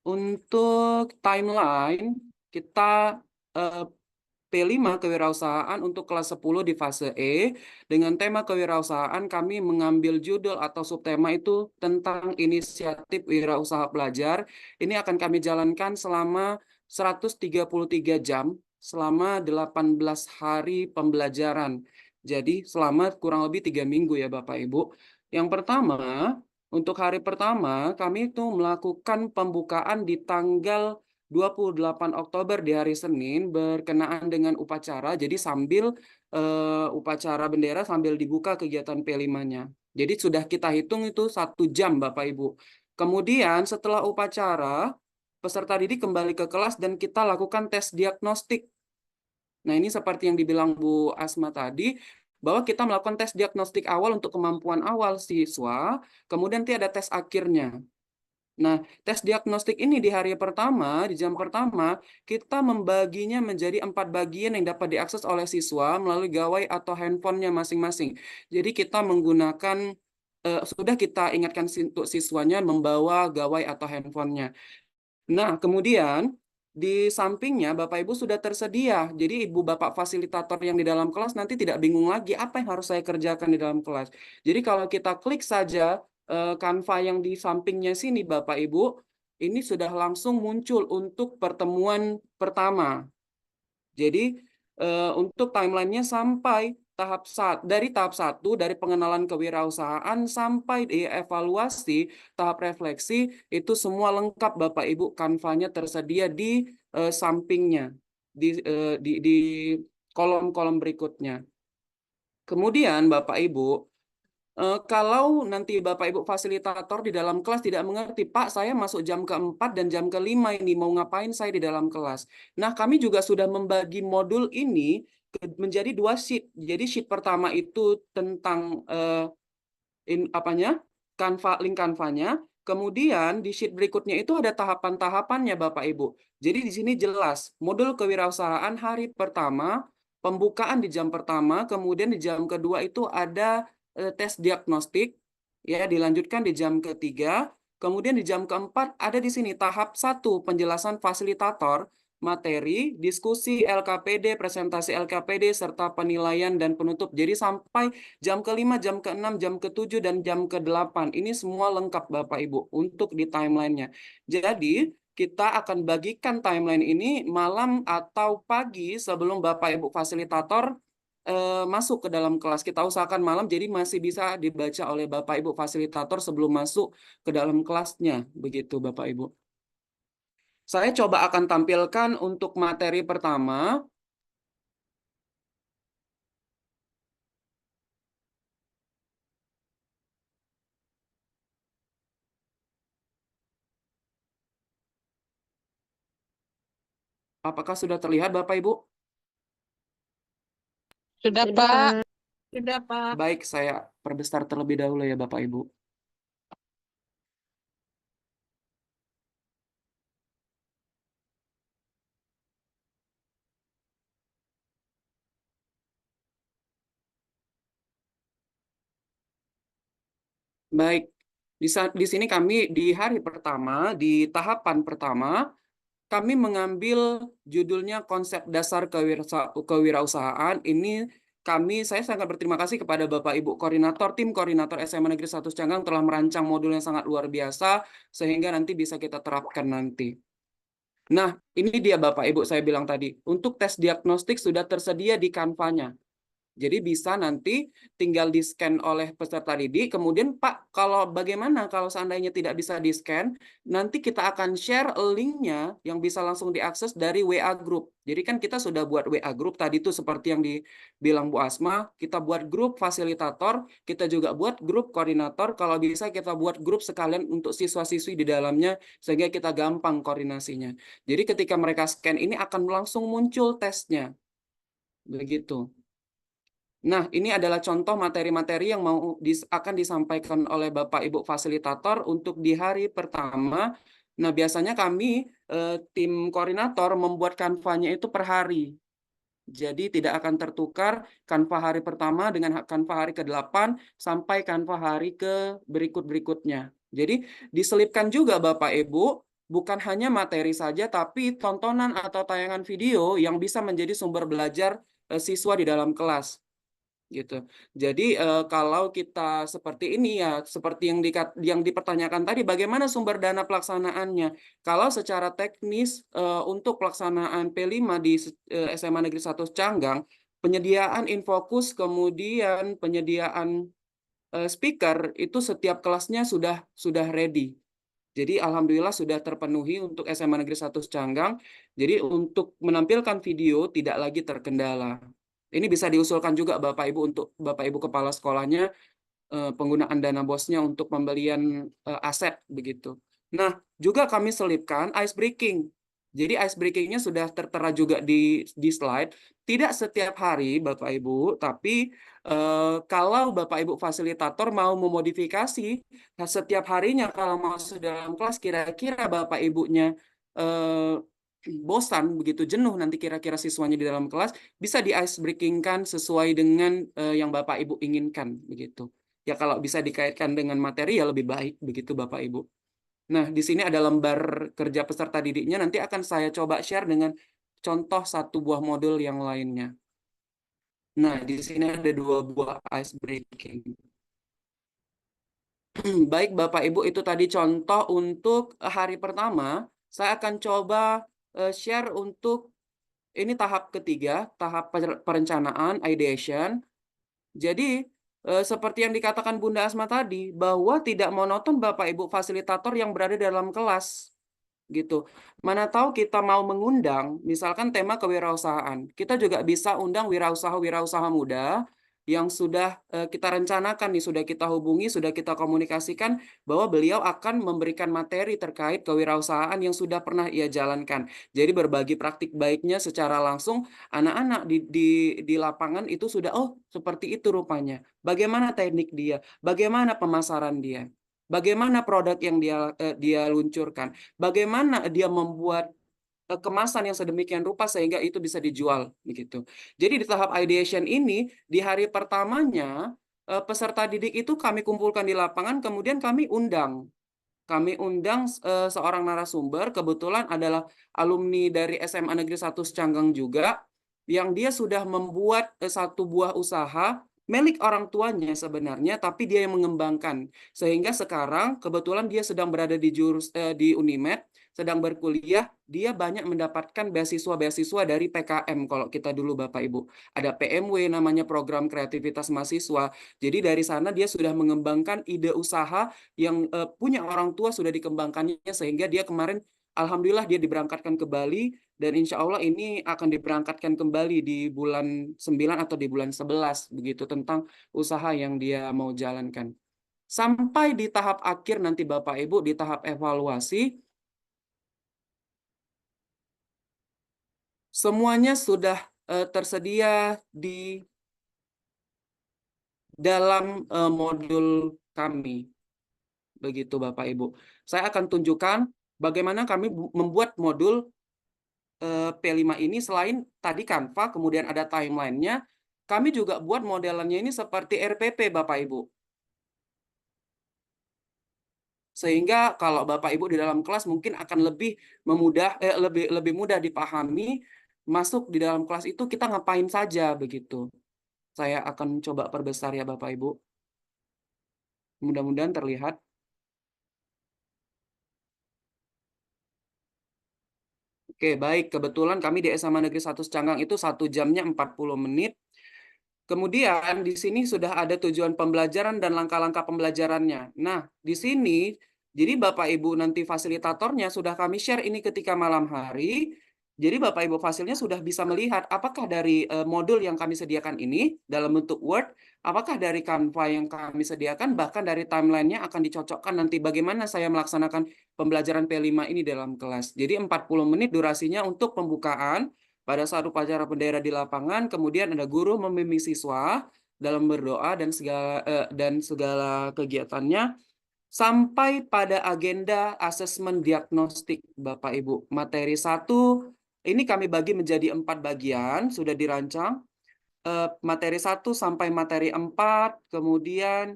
Untuk timeline, kita P5 kewirausahaan untuk kelas 10 di fase E. Dengan tema kewirausahaan, kami mengambil judul atau subtema itu tentang inisiatif wirausaha pelajar. Ini akan kami jalankan selama 133 jam, selama 18 hari pembelajaran. Jadi selama kurang lebih 3 minggu ya Bapak Ibu. Yang pertama, Untuk hari pertama, kami itu melakukan pembukaan di tanggal 28 Oktober di hari Senin berkenaan dengan upacara. Jadi sambil upacara bendera sambil dibuka kegiatan P5-nya. Jadi sudah kita hitung itu 1 jam Bapak Ibu. Kemudian setelah upacara, peserta didik kembali ke kelas dan kita lakukan tes diagnostik. Nah, ini seperti yang dibilang Bu Asma tadi, bahwa kita melakukan tes diagnostik awal untuk kemampuan awal siswa, kemudian nanti ada tes akhirnya. Nah, tes diagnostik ini di hari pertama, di jam pertama, kita membaginya menjadi 4 bagian yang dapat diakses oleh siswa melalui gawai atau handphonenya masing-masing. Jadi kita menggunakan, sudah kita ingatkan untuk siswanya membawa gawai atau handphonenya. Nah, kemudian di sampingnya Bapak Ibu sudah tersedia. Jadi Ibu Bapak fasilitator yang di dalam kelas nanti tidak bingung lagi apa yang harus saya kerjakan di dalam kelas. Jadi kalau kita klik saja Canva yang di sampingnya sini Bapak Ibu, ini sudah langsung muncul untuk pertemuan pertama. Jadi untuk timelinenya sampai dari tahap 1 dari pengenalan kewirausahaan sampai evaluasi tahap refleksi itu semua lengkap Bapak Ibu, Canva-nya tersedia di sampingnya di kolom-kolom berikutnya. Kemudian Bapak Ibu, kalau nanti Bapak Ibu fasilitator di dalam kelas tidak mengerti, Pak, saya masuk jam ke-4 dan jam ke-5 ini, mau ngapain saya di dalam kelas? Nah, kami juga sudah membagi modul ini menjadi 2 sheet. Jadi sheet pertama itu tentang link Canva-nya. Kemudian di sheet berikutnya itu ada tahapan-tahapannya Bapak Ibu. Jadi di sini jelas, modul kewirausahaan hari pertama, pembukaan di jam pertama, kemudian di jam kedua itu ada tes diagnostik, ya dilanjutkan di jam ketiga, kemudian di jam keempat ada di sini tahap 1 penjelasan fasilitator, materi, diskusi LKPD, presentasi LKPD, serta penilaian dan penutup. Jadi sampai jam ke-5, jam ke-6, jam ke-7, dan jam ke-8. Ini semua lengkap Bapak Ibu untuk di timelinenya. Jadi kita akan bagikan timeline ini malam atau pagi sebelum Bapak Ibu fasilitator masuk ke dalam kelas. Kita usahakan malam, jadi masih bisa dibaca oleh Bapak Ibu fasilitator sebelum masuk ke dalam kelasnya. Begitu Bapak Ibu. Saya coba akan tampilkan untuk materi pertama. Apakah sudah terlihat Bapak Ibu? Sudah, Pak. Sudah, Pak. Baik, saya perbesar terlebih dahulu ya Bapak Ibu. Baik, di sini kami di hari pertama, di tahapan pertama, kami mengambil judulnya konsep dasar kewirausahaan. Ini saya sangat berterima kasih kepada Bapak Ibu Koordinator, tim Koordinator SMA Negeri 1 Canggang telah merancang modul yang sangat luar biasa, sehingga nanti bisa kita terapkan nanti. Nah, ini dia Bapak Ibu saya bilang tadi, untuk tes diagnostik sudah tersedia di Canva-nya. Jadi bisa nanti tinggal di-scan oleh peserta didik. Kemudian Pak, bagaimana kalau seandainya tidak bisa di-scan, nanti kita akan share link-nya yang bisa langsung diakses dari WA Group. Jadi kan kita sudah buat WA Group tadi tuh seperti yang dibilang Bu Asma, kita buat grup fasilitator, kita juga buat grup koordinator, kalau bisa kita buat grup sekalian untuk siswa-siswi di dalamnya, sehingga kita gampang koordinasinya. Jadi ketika mereka scan ini akan langsung muncul tesnya. Begitu. Nah, ini adalah contoh materi-materi yang akan disampaikan oleh Bapak Ibu fasilitator untuk di hari pertama. Nah, biasanya kami, tim koordinator, membuat Canva-nya itu per hari. Jadi tidak akan tertukar Canva hari pertama dengan Canva hari ke-8 sampai Canva hari ke berikut-berikutnya. Jadi diselipkan juga Bapak Ibu, bukan hanya materi saja, tapi tontonan atau tayangan video yang bisa menjadi sumber belajar siswa di dalam kelas. Gitu. Jadi kalau kita seperti ini ya, seperti yang dipertanyakan tadi, bagaimana sumber dana pelaksanaannya? Kalau secara teknis untuk pelaksanaan P5 di SMA Negeri 1 Canggang, penyediaan Infokus, kemudian penyediaan speaker itu setiap kelasnya sudah ready. Jadi alhamdulillah sudah terpenuhi untuk SMA Negeri 1 Canggang. Jadi untuk menampilkan video tidak lagi terkendala. Ini bisa diusulkan juga Bapak Ibu untuk Bapak Ibu kepala sekolahnya penggunaan dana bosnya untuk pembelian aset begitu. Nah, juga kami selipkan ice breaking. Jadi ice breaking-nya sudah tertera juga di slide. Tidak setiap hari Bapak Ibu, tapi kalau Bapak Ibu fasilitator mau memodifikasi setiap harinya kalau masuk dalam kelas kira-kira Bapak Ibunya bosan begitu jenuh nanti kira-kira siswanya di dalam kelas bisa di ice breaking-kan sesuai dengan yang Bapak Ibu inginkan begitu. Ya kalau bisa dikaitkan dengan materi ya lebih baik begitu Bapak Ibu. Nah, di sini ada lembar kerja peserta didiknya, nanti akan saya coba share dengan contoh satu buah modul yang lainnya. Nah, di sini ada 2 buah ice breaking. Baik Bapak Ibu, itu tadi contoh untuk hari pertama. Saya akan coba share untuk ini tahap ketiga, tahap perencanaan, ideation. Jadi, seperti yang dikatakan Bunda Asma tadi, bahwa tidak monoton Bapak Ibu fasilitator yang berada dalam kelas. Gitu. Mana tahu kita mau mengundang, misalkan tema kewirausahaan. Kita juga bisa undang wirausaha-wirausaha muda yang sudah kita rencanakan nih, sudah kita hubungi, sudah kita komunikasikan bahwa beliau akan memberikan materi terkait kewirausahaan yang sudah pernah ia jalankan. Jadi berbagi praktik baiknya secara langsung, anak-anak di lapangan itu sudah, oh seperti itu rupanya. Bagaimana teknik dia, bagaimana pemasaran dia, bagaimana produk yang dia luncurkan, bagaimana dia membuat kemasan yang sedemikian rupa sehingga itu bisa dijual begitu. Jadi di tahap ideation ini di hari pertamanya peserta didik itu kami kumpulkan di lapangan, kemudian kami undang seorang narasumber, kebetulan adalah alumni dari SMA Negeri 1 Canggang juga, yang dia sudah membuat satu buah usaha milik orang tuanya sebenarnya, tapi dia yang mengembangkan. Sehingga sekarang kebetulan dia sedang berada di Unimed, sedang berkuliah, dia banyak mendapatkan beasiswa-beasiswa dari PKM kalau kita dulu Bapak Ibu. Ada PMW namanya program kreativitas mahasiswa. Jadi dari sana dia sudah mengembangkan ide usaha yang punya orang tua sudah dikembangkannya sehingga dia kemarin alhamdulillah dia diberangkatkan ke Bali dan insya Allah ini akan diberangkatkan kembali di bulan 9 atau di bulan 11 begitu tentang usaha yang dia mau jalankan. Sampai di tahap akhir nanti Bapak Ibu di tahap evaluasi semuanya sudah tersedia di dalam modul kami. Begitu Bapak Ibu. Saya akan tunjukkan bagaimana kami membuat modul P5 ini selain tadi Canva, kemudian ada timeline-nya, kami juga buat modelannya ini seperti RPP Bapak Ibu. Sehingga kalau Bapak Ibu di dalam kelas mungkin akan lebih mudah dipahami, masuk di dalam kelas itu kita ngapain saja begitu. Saya akan coba perbesar ya Bapak Ibu. Mudah-mudahan terlihat. Oke, baik. Kebetulan kami di SMA Negeri 1 Canggang itu 1 jamnya 40 menit. Kemudian di sini sudah ada tujuan pembelajaran dan langkah-langkah pembelajarannya. Nah, di sini, jadi Bapak Ibu nanti fasilitatornya sudah kami share ini ketika malam hari. Jadi Bapak Ibu fasilnya sudah bisa melihat apakah dari modul yang kami sediakan ini dalam bentuk Word, apakah dari Canva yang kami sediakan, bahkan dari timeline-nya akan dicocokkan nanti bagaimana saya melaksanakan pembelajaran P5 ini dalam kelas. Jadi 40 menit durasinya untuk pembukaan pada saat upacara bendera di lapangan, kemudian ada guru membimbing siswa dalam berdoa dan segala kegiatannya, sampai pada agenda asesmen diagnostik Bapak Ibu. Materi 1, ini kami bagi menjadi 4 bagian, sudah dirancang. Materi 1 sampai materi 4, kemudian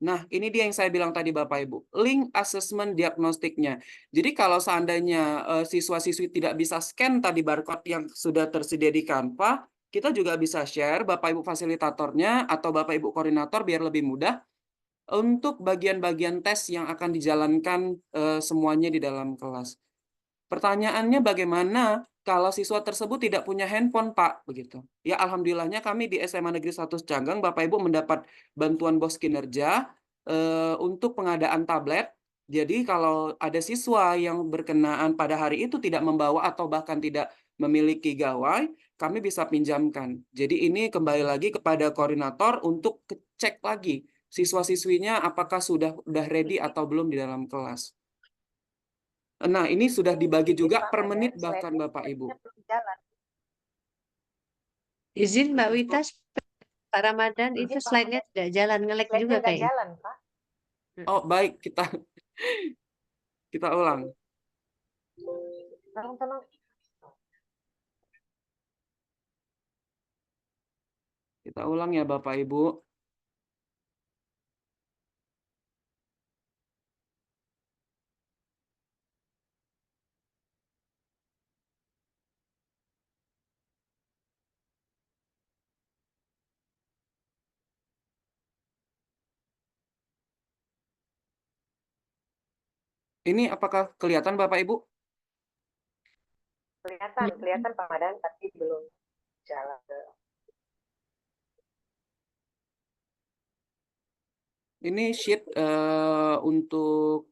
nah, ini dia yang saya bilang tadi Bapak Ibu, link assessment diagnostiknya. Jadi kalau seandainya siswa-siswi tidak bisa scan tadi barcode yang sudah tersedia di Canva, kita juga bisa share Bapak Ibu fasilitatornya atau Bapak Ibu koordinator biar lebih mudah untuk bagian-bagian tes yang akan dijalankan semuanya di dalam kelas. Pertanyaannya bagaimana kalau siswa tersebut tidak punya handphone, Pak? Begitu. Ya, alhamdulillahnya kami di SMA Negeri 1 Canggang, Bapak Ibu mendapat bantuan BOS kinerja untuk pengadaan tablet. Jadi kalau ada siswa yang berkenaan pada hari itu tidak membawa atau bahkan tidak memiliki gawai, kami bisa pinjamkan. Jadi ini kembali lagi kepada koordinator untuk cek lagi siswa-siswinya apakah sudah ready atau belum di dalam kelas. Nah, ini sudah dibagi Izin juga Pak per Madan, menit bahkan slide-nya Bapak Ibu. sepertinya belum jalan. Izin Mbak Wita, Pak Ramadan Izin itu Pak slide-nya Madan, tidak jalan, nge-lag slide-nya juga nggak kayaknya. jalan, Pak. Oh, baik, kita ulang. Tolong. Kita ulang ya Bapak Ibu. Ini apakah kelihatan Bapak Ibu? Kelihatan Pak Madan, tapi belum jalan. Ini sheet untuk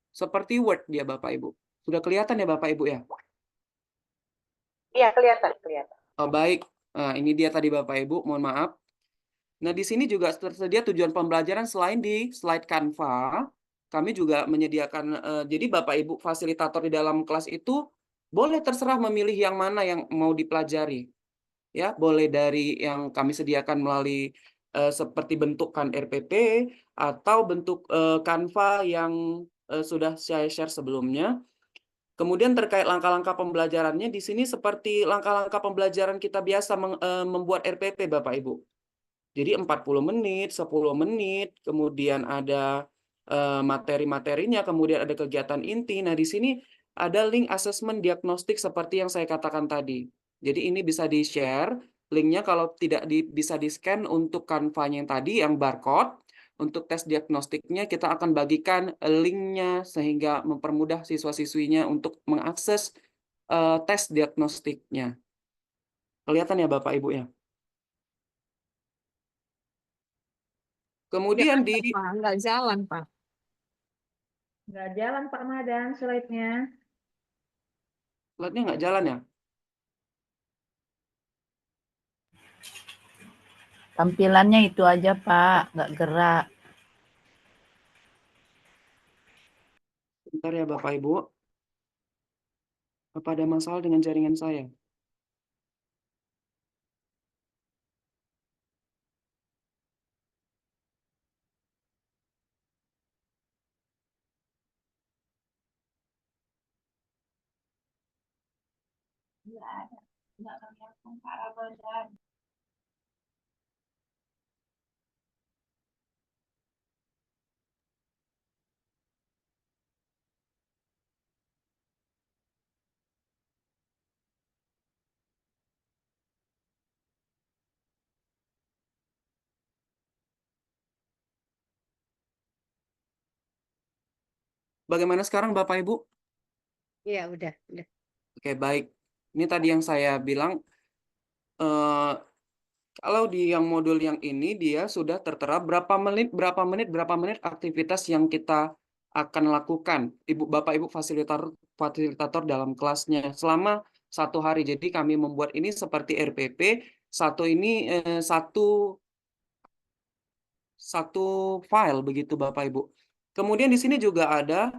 seperti Word dia Bapak Ibu. Sudah kelihatan ya Bapak Ibu ya? Iya, kelihatan. Oh, baik. Nah, ini dia tadi Bapak Ibu, mohon maaf. Nah, di sini juga tersedia tujuan pembelajaran selain di slide Canva, kami juga menyediakan, jadi Bapak Ibu fasilitator di dalam kelas itu boleh terserah memilih yang mana yang mau dipelajari. Ya, boleh dari yang kami sediakan melalui seperti bentukan RPP atau bentuk Canva yang sudah saya share sebelumnya. Kemudian terkait langkah-langkah pembelajarannya, di sini seperti langkah-langkah pembelajaran kita biasa membuat RPP Bapak Ibu. Jadi 40 menit, 10 menit, kemudian ada materi-materinya, kemudian ada kegiatan inti. Nah, di sini ada link asesmen diagnostik seperti yang saya katakan tadi. Jadi ini bisa di-share, linknya kalau tidak bisa di-scan untuk Canva-nya yang tadi, yang barcode. Untuk tes diagnostiknya kita akan bagikan linknya sehingga mempermudah siswa-siswinya untuk mengakses tes diagnostiknya. Kelihatan ya Bapak Ibu ya? Kemudian di Pak, nggak jalan, Pak. Nggak jalan Pak Madan slide-nya. slide-nya nggak jalan ya? Tampilannya itu aja Pak, nggak gerak. Bentar ya Bapak Ibu. Apa ada masalah dengan jaringan saya? Bagaimana sekarang Bapak Ibu? Iya, udah. Oke, baik. Ini tadi yang saya bilang, kalau di yang modul yang ini dia sudah tertera berapa menit aktivitas yang kita akan lakukan, Bapak Ibu fasilitator dalam kelasnya selama 1 hari. Jadi kami membuat ini seperti RPP, satu file begitu Bapak Ibu. Kemudian di sini juga ada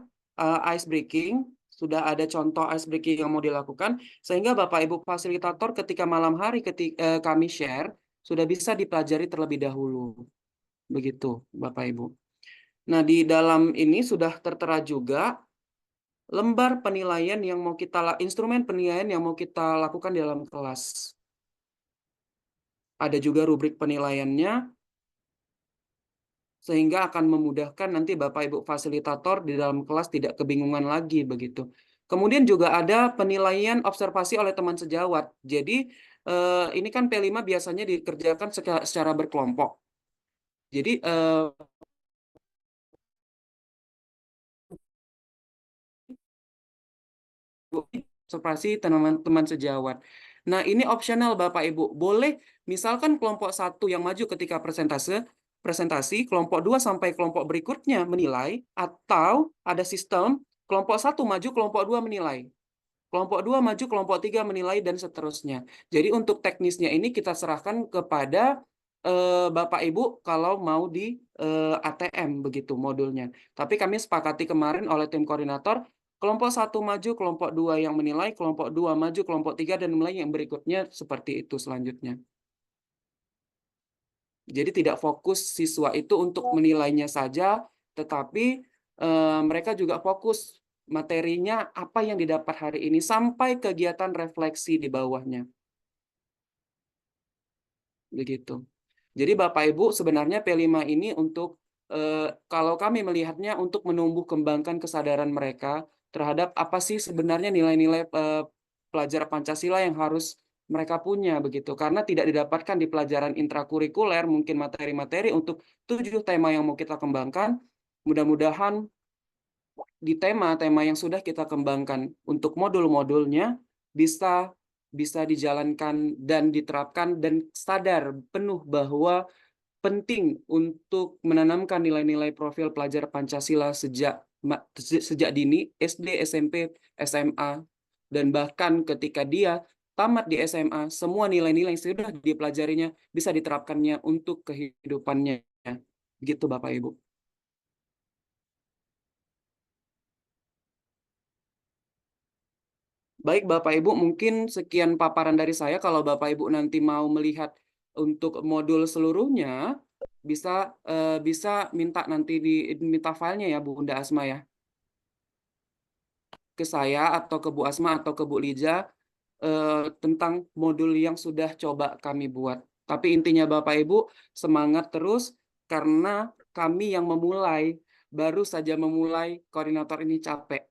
ice breaking, sudah ada contoh ice breaking yang mau dilakukan sehingga Bapak Ibu fasilitator ketika malam hari kami share sudah bisa dipelajari terlebih dahulu. Begitu Bapak Ibu. Nah, di dalam ini sudah tertera juga lembar penilaian yang mau instrumen penilaian yang mau kita lakukan di dalam kelas. Ada juga rubrik penilaiannya, sehingga akan memudahkan nanti Bapak Ibu fasilitator di dalam kelas tidak kebingungan lagi begitu. Kemudian juga ada penilaian observasi oleh teman sejawat. Jadi ini kan P5 biasanya dikerjakan secara berkelompok. Jadi observasi teman-teman sejawat. Nah, ini opsional Bapak Ibu. Boleh misalkan kelompok 1 yang maju ketika presentasi, kelompok 2 sampai kelompok berikutnya menilai, atau ada sistem kelompok 1 maju, kelompok 2 menilai. Kelompok 2 maju, kelompok 3 menilai, dan seterusnya. Jadi untuk teknisnya ini kita serahkan kepada Bapak Ibu kalau mau di ATM begitu modulnya. Tapi kami sepakati kemarin oleh tim koordinator, kelompok 1 maju, kelompok 2 yang menilai, kelompok 2 maju, kelompok 3 dan menilai, yang berikutnya seperti itu selanjutnya. Jadi tidak fokus siswa itu untuk menilainya saja, tetapi mereka juga fokus materinya apa yang didapat hari ini sampai kegiatan refleksi di bawahnya. Begitu. Jadi Bapak Ibu sebenarnya P5 ini untuk kalau kami melihatnya untuk menumbuh kembangkan kesadaran mereka terhadap apa sih sebenarnya nilai-nilai pelajar Pancasila yang harus mereka punya begitu. Karena tidak didapatkan di pelajaran intrakurikuler, mungkin materi-materi untuk 7 tema yang mau kita kembangkan. Mudah-mudahan di tema-tema yang sudah kita kembangkan untuk modul-modulnya bisa dijalankan dan diterapkan dan sadar penuh bahwa penting untuk menanamkan nilai-nilai profil pelajar Pancasila sejak dini, SD, SMP, SMA, dan bahkan ketika dia tamat di SMA, semua nilai-nilai yang sudah dipelajarinya bisa diterapkannya untuk kehidupannya. Gitu Bapak Ibu. Baik Bapak Ibu, mungkin sekian paparan dari saya. Kalau Bapak Ibu nanti mau melihat untuk modul seluruhnya, bisa minta nanti minta filenya ya Bunda Asma ya. Ke saya atau ke Bu Asma atau ke Bu Lija tentang modul yang sudah coba kami buat. Tapi intinya Bapak Ibu semangat terus karena kami yang memulai, baru saja memulai, koordinator ini capek.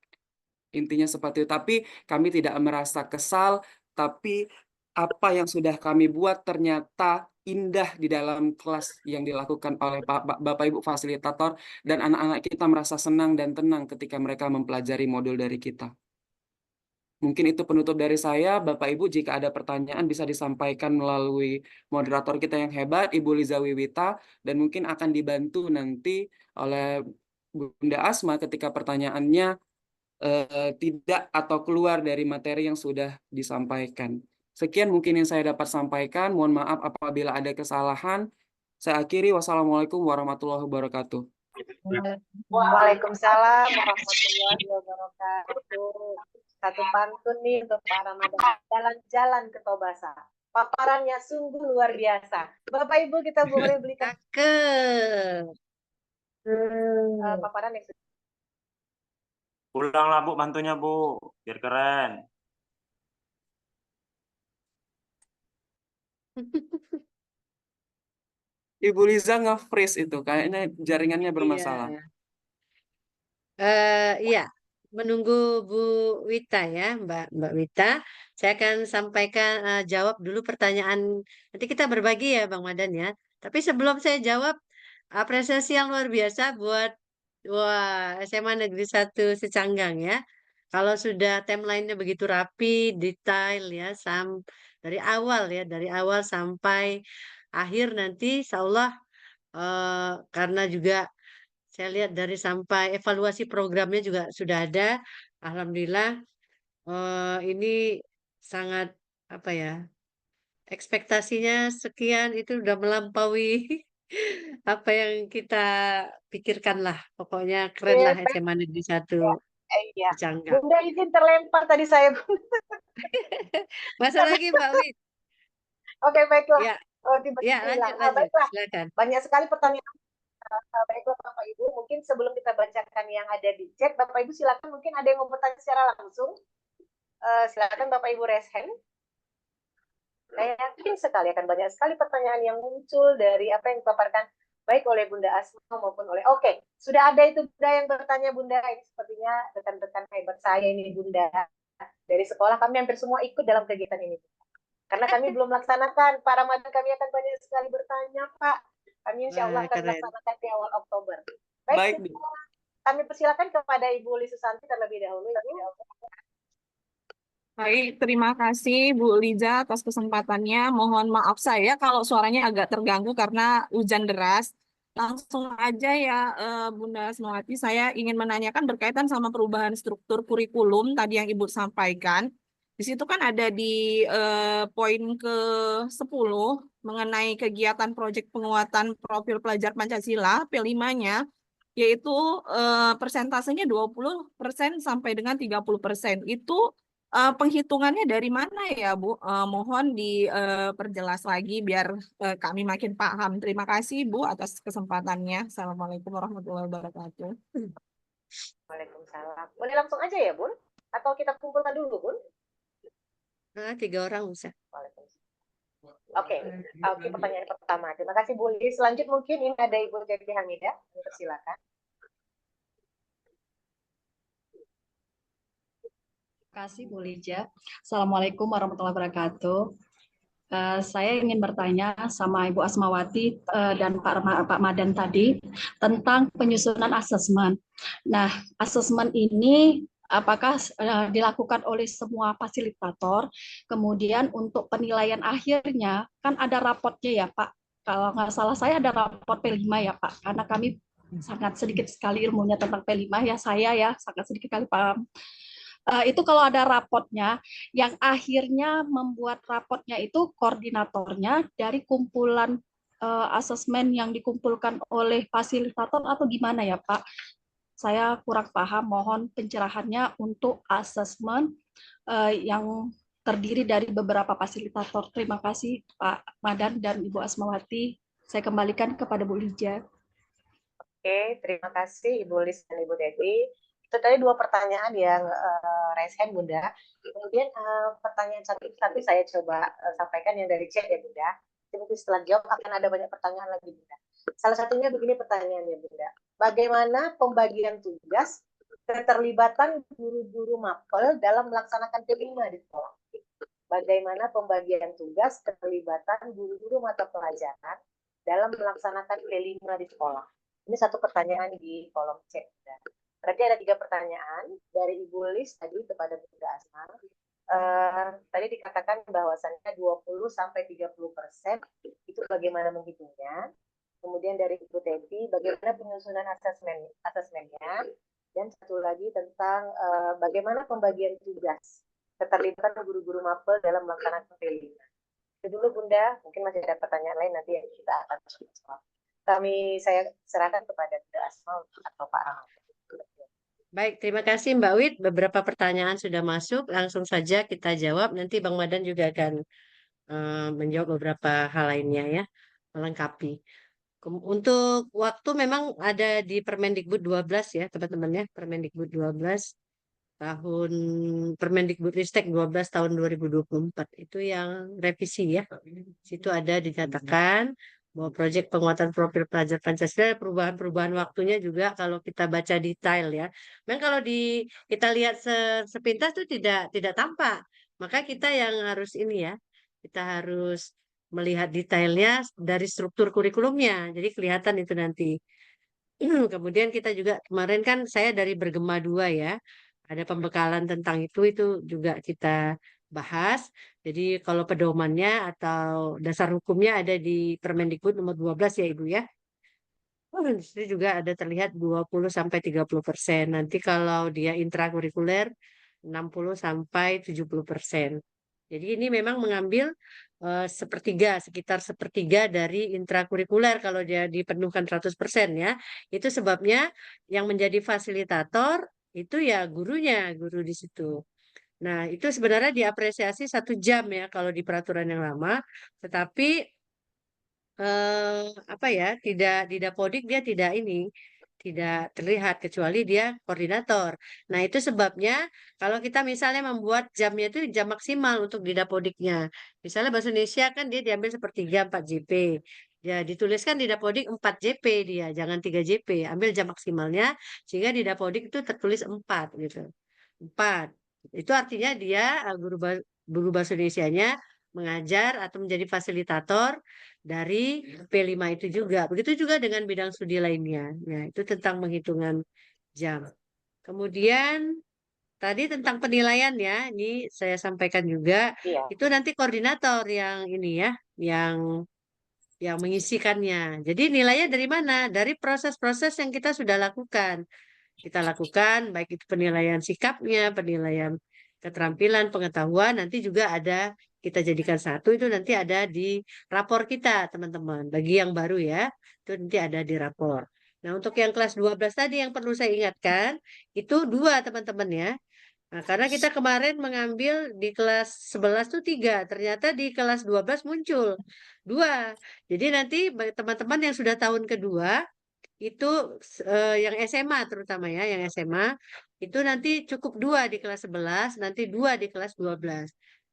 Intinya seperti itu. Tapi kami tidak merasa kesal, tapi apa yang sudah kami buat ternyata indah di dalam kelas yang dilakukan oleh Bapak Ibu fasilitator, dan anak-anak kita merasa senang dan tenang ketika mereka mempelajari modul dari kita. Mungkin itu penutup dari saya. Bapak Ibu, jika ada pertanyaan bisa disampaikan melalui moderator kita yang hebat, Ibu Liza Wiwita, dan mungkin akan dibantu nanti oleh Bunda Asma ketika pertanyaannya tidak atau keluar dari materi yang sudah disampaikan. Sekian mungkin yang saya dapat sampaikan. Mohon maaf apabila ada kesalahan. Saya akhiri. Wassalamualaikum warahmatullahi wabarakatuh. Waalaikumsalam warahmatullahi wabarakatuh. Satu pantun nih untuk Pak Ramadan. Jalan-jalan ke Tobasa. Paparannya sungguh luar biasa. Bapak Ibu kita boleh belikan paparan yang Ulanglah Bu bantunya Bu, biar keren. Ibu Liza nge-freeze itu, kayaknya jaringannya bermasalah. Iya, menunggu Bu Wita ya, Mbak Wita. Saya akan sampaikan jawab dulu pertanyaan. Nanti kita berbagi ya, Bang Madan ya. Tapi sebelum saya jawab, apresiasi yang luar biasa buat SMA Negeri 1 Secanggang ya. Kalau sudah timeline-nya begitu rapi, detail ya, dari awal sampai akhir nanti, insya Allah karena juga saya lihat dari sampai evaluasi programnya juga sudah ada. Alhamdulillah ini sangat apa ya, ekspektasinya sekian itu udah melampaui apa yang kita pikirkan lah. Pokoknya keren lah SMA Negeri 1 Iya. Secanggang. Bunda izin terlempar tadi saya. Masa lagi Mbak Wit? Oke, baiklah. Ya, lanjut. Baiklah. Silakan. Banyak sekali pertanyaan. Baiklah Bapak Ibu, mungkin sebelum kita bacakan yang ada di chat, Bapak Ibu silakan, mungkin ada yang mau bertanya secara langsung. Silakan Bapak Ibu raise hand. Saya yakin sekali akan banyak sekali pertanyaan yang muncul dari apa yang dipaparkan baik oleh Bunda Asma maupun oleh sudah ada itu Bunda yang bertanya. Bunda, ini sepertinya rekan-rekan hebat saya ini Bunda dari sekolah, kami hampir semua ikut dalam kegiatan ini karena kami belum melaksanakan. Para Ramadan kami akan banyak sekali bertanya Pak, kami insya Allah akan melaksanakan di awal Oktober. Baik. Kami persilakan kepada Ibu Li Susanti terlebih dahulu. Baik, terima kasih Bu Liza atas kesempatannya. Mohon maaf saya kalau suaranya agak terganggu karena hujan deras. Langsung aja ya Bunda Asmawati, saya ingin menanyakan berkaitan sama perubahan struktur kurikulum tadi yang Ibu sampaikan. Di situ kan ada di poin ke-10 mengenai kegiatan proyek penguatan profil pelajar Pancasila P5-nya, yaitu persentasenya 20% sampai dengan 30%. Itu penghitungannya dari mana ya, Bu? Mohon diperjelas lagi biar kami makin paham. Terima kasih, Bu, atas kesempatannya. Assalamualaikum warahmatullahi wabarakatuh. Waalaikumsalam. Boleh langsung aja ya, Bun? Atau kita kumpulkan dulu, Bun? 3 orang bisa. Oke, pertanyaan pertama. Terima kasih, Bu Liz. Selanjutnya mungkin ini ada Ibu Jati Hamidah. Silakan. Terima kasih Bu Lija. Assalamualaikum warahmatullahi wabarakatuh. Saya ingin bertanya sama Ibu Asmawati dan Pak Madan tadi tentang penyusunan asesmen. Nah, asesmen ini apakah dilakukan oleh semua fasilitator? Kemudian untuk penilaian akhirnya kan ada rapotnya ya Pak. Kalau nggak salah saya ada rapot P5 ya Pak, karena kami sangat sedikit sekali ilmunya tentang P5 ya, saya ya sangat sedikit kali paham. Itu kalau ada rapotnya, yang akhirnya membuat rapotnya itu koordinatornya dari kumpulan asesmen yang dikumpulkan oleh fasilitator atau gimana ya Pak? Saya kurang paham, mohon pencerahannya untuk asesmen yang terdiri dari beberapa fasilitator. Terima kasih Pak Madan dan Ibu Asmawati. Saya kembalikan kepada Bu Lija. Oke, terima kasih Ibu Liz dan Ibu Devi. Itu tadi 2 pertanyaan yang raise hand, Bunda. Kemudian pertanyaan satu saya coba sampaikan yang dari chat ya, Bunda. Mungkin setelah jawab akan ada banyak pertanyaan lagi, Bunda. Salah satunya begini pertanyaannya, Bunda. Bagaimana pembagian tugas keterlibatan guru-guru mapel dalam melaksanakan P5 di sekolah? Bagaimana pembagian tugas keterlibatan guru-guru mata pelajaran dalam melaksanakan P5 di sekolah? Ini satu pertanyaan di kolom chat. Berarti ada 3 pertanyaan dari Ibu Liz tadi kepada Bunda Asma. Tadi dikatakan bahwasannya 20-30% itu bagaimana menghitungnya. Kemudian dari Ibu Teti, bagaimana penyusunan asesmennya. Dan satu lagi tentang bagaimana pembagian tugas keterlibatan guru-guru mapel dalam melaksanakan P5. Itu dulu Bunda, mungkin masih ada pertanyaan lain nanti yang kita akan jawab. Saya serahkan kepada Bunda Asma atau Pak Rahmat. Baik, terima kasih Mbak Wid. Beberapa pertanyaan sudah masuk, langsung saja kita jawab. Nanti Bang Madan juga akan menjawab beberapa hal lainnya ya, melengkapi. Untuk waktu memang ada di Permendikbud 12 ya teman-teman ya, Permendikbud 12 tahun Permendikbudristek 12 tahun 2024 itu yang revisi ya. Situ ada dinyatakan bahwa proyek penguatan profil pelajar Pancasila perubahan-perubahan waktunya juga kalau kita baca detail ya. Memang kalau kita lihat sepintas itu tidak tampak. Maka kita yang harus ini ya, kita harus melihat detailnya dari struktur kurikulumnya. Jadi kelihatan itu nanti. Kemudian kita juga kemarin kan saya dari Bergema 2 ya. Ada pembekalan tentang itu juga kita bahas. Jadi kalau pedomannya atau dasar hukumnya ada di Permendikbud nomor 12 ya Ibu ya. Di situ juga ada terlihat 20-30%. Nanti kalau dia intrakurikuler 60-70%. Jadi ini memang mengambil sekitar sepertiga dari intrakurikuler kalau dia dipenuhkan 100% ya. Itu sebabnya yang menjadi fasilitator itu ya gurunya, guru di situ. Nah, itu sebenarnya diapresiasi 1 jam ya kalau di peraturan yang lama, tetapi apa ya, di Dapodik dia tidak terlihat kecuali dia koordinator. Nah, itu sebabnya kalau kita misalnya membuat jamnya itu jam maksimal untuk di Dapodiknya. Misalnya bahasa Indonesia kan dia diambil sepertiga 4 JP. Ya, dituliskan di Dapodik 4 JP dia, jangan 3 JP. Ambil jam maksimalnya sehingga di Dapodik itu tertulis 4 gitu. 4. Itu artinya dia guru bahasa Indonesianya mengajar atau menjadi fasilitator dari P5 itu juga. Begitu juga dengan bidang studi lainnya. Nah, itu tentang penghitungan jam. Kemudian tadi tentang penilaian ya, ini saya sampaikan juga. Iya. Itu nanti koordinator yang ini ya, yang mengisikannya. Jadi nilainya dari mana? Dari proses-proses yang kita sudah lakukan. Kita lakukan baik itu penilaian sikapnya, penilaian keterampilan, pengetahuan, nanti juga ada kita jadikan satu itu nanti ada di rapor kita, teman-teman. Bagi yang baru ya, itu nanti ada di rapor. Nah, untuk yang kelas 12 tadi yang perlu saya ingatkan, itu 2 teman-teman ya. Nah, karena kita kemarin mengambil di kelas 11 tuh 3, ternyata di kelas 12 muncul 2. Jadi nanti teman-teman yang sudah tahun kedua, itu yang SMA terutama ya, yang SMA, itu nanti cukup 2 di kelas 11, nanti 2 di kelas 12.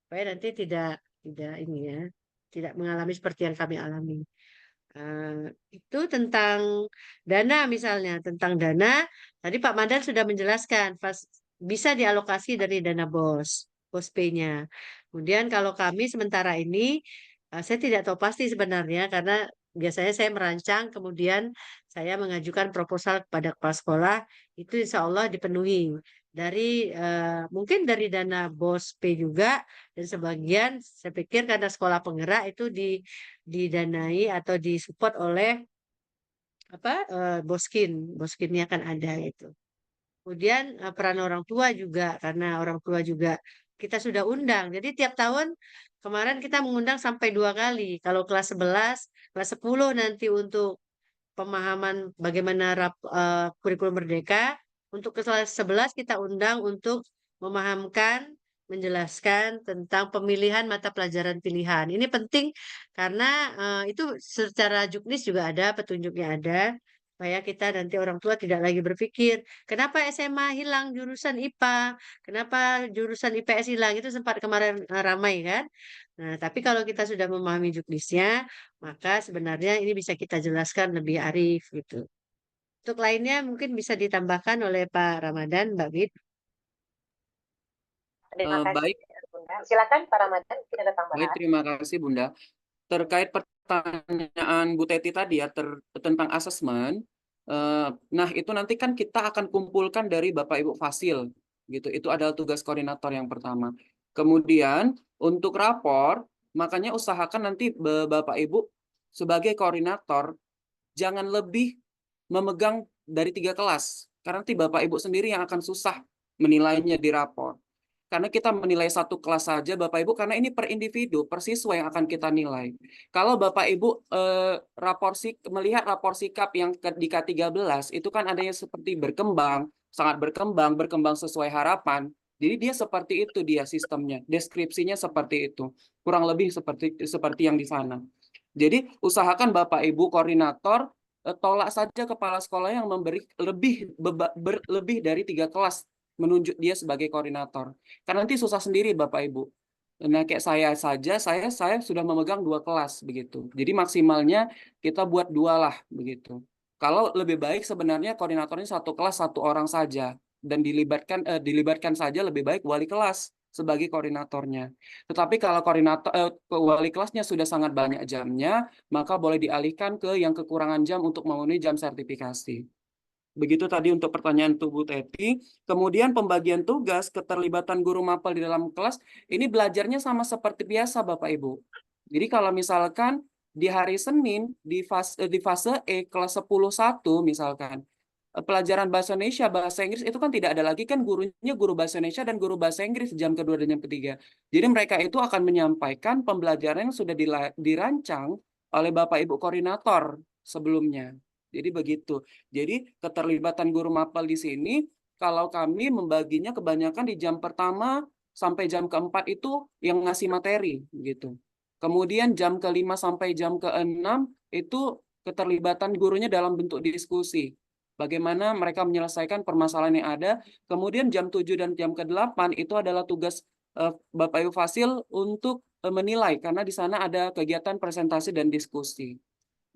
Supaya nanti tidak ini ya, tidak mengalami seperti yang kami alami. Itu tentang dana misalnya, tentang dana, tadi Pak Madan sudah menjelaskan, bisa dialokasi dari dana BOS P-nya. Kemudian kalau kami sementara ini, saya tidak tahu pasti sebenarnya, karena biasanya saya merancang, kemudian saya mengajukan proposal kepada kepala sekolah, itu insya Allah dipenuhi. Dari mungkin dari dana BOS P juga, dan sebagian saya pikir karena sekolah penggerak itu didanai atau disupport oleh Boskinnya kan ada itu. Kemudian peran orang tua juga, karena orang tua juga kita sudah undang. Jadi tiap tahun kemarin kita mengundang sampai 2 kali. Kalau kelas 11, kelas 10 nanti untuk pemahaman bagaimana kurikulum merdeka. Untuk kelas 11 kita undang untuk memahamkan, menjelaskan tentang pemilihan mata pelajaran pilihan. Ini penting karena itu secara juknis juga ada, petunjuknya ada, supaya kita nanti orang tua tidak lagi berpikir, kenapa SMA hilang jurusan IPA, kenapa jurusan IPS hilang, itu sempat kemarin ramai kan. Nah, tapi kalau kita sudah memahami juknisnya, maka sebenarnya ini bisa kita jelaskan lebih arif gitu. Untuk lainnya mungkin bisa ditambahkan oleh Pak Ramadan, Mbak Bid. Terima kasih, Baik, Bunda. Silakan Pak Ramadan, kita ada baik, tambahan. terima kasih Bunda. Terkait pertanyaan Bu Teti tadi ya tentang asesmen, nah itu nanti kan kita akan kumpulkan dari Bapak Ibu Fasil, gitu. Itu adalah tugas koordinator yang pertama. Kemudian untuk rapor, makanya usahakan nanti Bapak Ibu sebagai koordinator jangan lebih memegang dari 3 kelas, karena nanti Bapak Ibu sendiri yang akan susah menilainya di rapor. Karena kita menilai 1 kelas saja Bapak Ibu, karena ini per individu, per siswa yang akan kita nilai. Kalau Bapak Ibu melihat rapor sikap yang di K13, itu kan adanya seperti berkembang, sangat berkembang sesuai harapan. Jadi dia seperti itu dia sistemnya, deskripsinya seperti itu. Kurang lebih seperti yang di sana. Jadi usahakan Bapak Ibu koordinator tolak saja kepala sekolah yang memberi lebih dari 3 kelas menunjuk dia sebagai koordinator. Karena nanti susah sendiri Bapak Ibu. Nah, kayak saya saja, saya sudah memegang 2 kelas begitu. Jadi maksimalnya kita buat 2 lah begitu. Kalau lebih baik sebenarnya koordinatornya 1 kelas 1 orang saja dan dilibatkan saja lebih baik wali kelas sebagai koordinatornya. Tetapi kalau wali kelasnya sudah sangat banyak jamnya, maka boleh dialihkan ke yang kekurangan jam untuk memenuhi jam sertifikasi. Begitu tadi untuk pertanyaan Bu Teti. Kemudian pembagian tugas, keterlibatan guru mapel di dalam kelas, ini belajarnya sama seperti biasa Bapak Ibu. Jadi kalau misalkan di hari Senin, di fase E, kelas 10-1 misalkan, pelajaran bahasa Indonesia, bahasa Inggris, itu kan tidak ada lagi kan gurunya guru bahasa Indonesia dan guru bahasa Inggris jam kedua dan jam ketiga. Jadi mereka itu akan menyampaikan pembelajaran yang sudah dirancang oleh Bapak Ibu koordinator sebelumnya. Jadi begitu. Jadi keterlibatan guru mapel di sini, kalau kami membaginya kebanyakan di jam pertama sampai jam keempat itu yang ngasih materi, gitu. Kemudian jam kelima sampai jam keenam itu keterlibatan gurunya dalam bentuk diskusi. Bagaimana mereka menyelesaikan permasalahan yang ada. Kemudian jam 7 dan jam ke-8 itu adalah tugas Bapak Ibu Fasil untuk menilai, karena di sana ada kegiatan presentasi dan diskusi.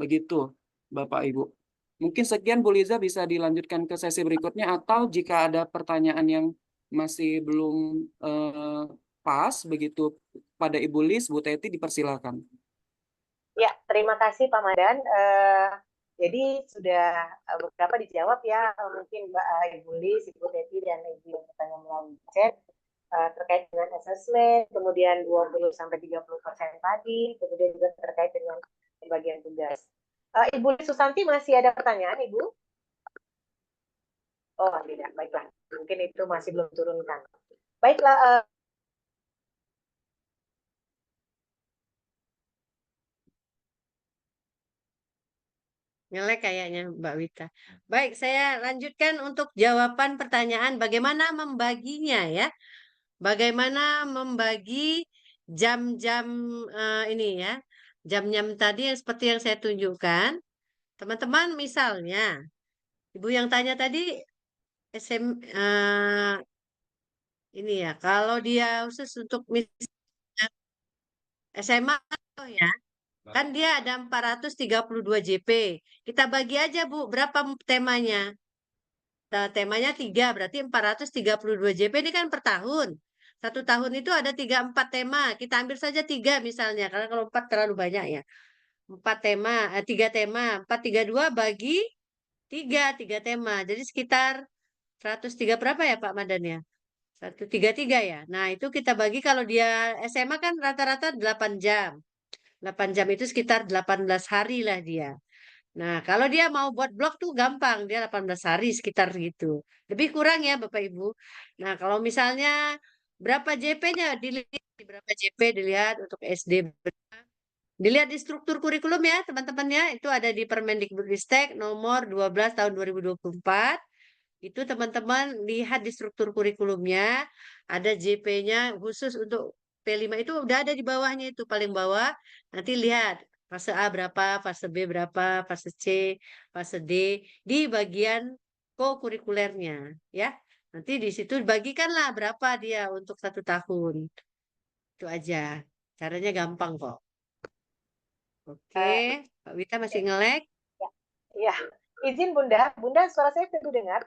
Begitu, Bapak Ibu. Mungkin sekian Bu Liza, bisa dilanjutkan ke sesi berikutnya, atau jika ada pertanyaan yang masih belum pas begitu pada Ibu Liz, Bu Teti dipersilakan. Ya, terima kasih Pak Madan. Jadi sudah beberapa dijawab ya, mungkin Ibu Lis, Ibu Teti, dan Ibu yang bertanya melalui chat terkait dengan assessment, kemudian 20-30% tadi, kemudian juga terkait dengan pembagian tugas. Ibu Lis Susanti masih ada pertanyaan, Ibu? Oh, tidak. Baiklah. Mungkin itu masih belum turunkan. Baiklah, Ngelek kayaknya Mbak Wita. Baik, saya lanjutkan untuk jawaban pertanyaan bagaimana membaginya ya. Bagaimana membagi jam-jam ini ya. Jam-jam tadi yang seperti yang saya tunjukkan. Teman-teman misalnya, Ibu yang tanya tadi ini ya, kalau dia khusus untuk SMA ya, kan dia ada 432 JP. Kita bagi aja Bu, berapa temanya? Nah, temanya 3, berarti 432 JP ini kan per tahun. Satu tahun itu ada 34 tema. Kita ambil saja 3 misalnya, karena kalau 4 terlalu banyak ya. 4 tema, 3 tema. 432 bagi 3 tema. Jadi sekitar 103 berapa ya Pak Madan ya? 133 ya. Nah, itu kita bagi kalau dia SMA kan rata-rata 8 jam. 8 jam itu sekitar 18 hari lah dia. Nah, kalau dia mau buat blog tuh gampang, dia 18 hari sekitar gitu. Lebih kurang ya Bapak Ibu. Nah, kalau misalnya berapa JP-nya dilihat, berapa JP dilihat untuk SD. Dilihat di struktur kurikulum ya teman-teman ya, itu ada di Permendikbudristek nomor 12 tahun 2024. Itu teman-teman lihat di struktur kurikulumnya, ada JP-nya khusus untuk P5 itu udah ada di bawahnya itu paling bawah. Nanti lihat fase A berapa, fase B berapa, fase C, fase D di bagian co-kurikulernya ya. Nanti di situ bagikanlah berapa dia untuk 1 tahun. Itu aja. Caranya gampang kok. Oke, Pak Wita masih ngelek? ya. Izin Bunda, Bunda suara saya tentu dengar.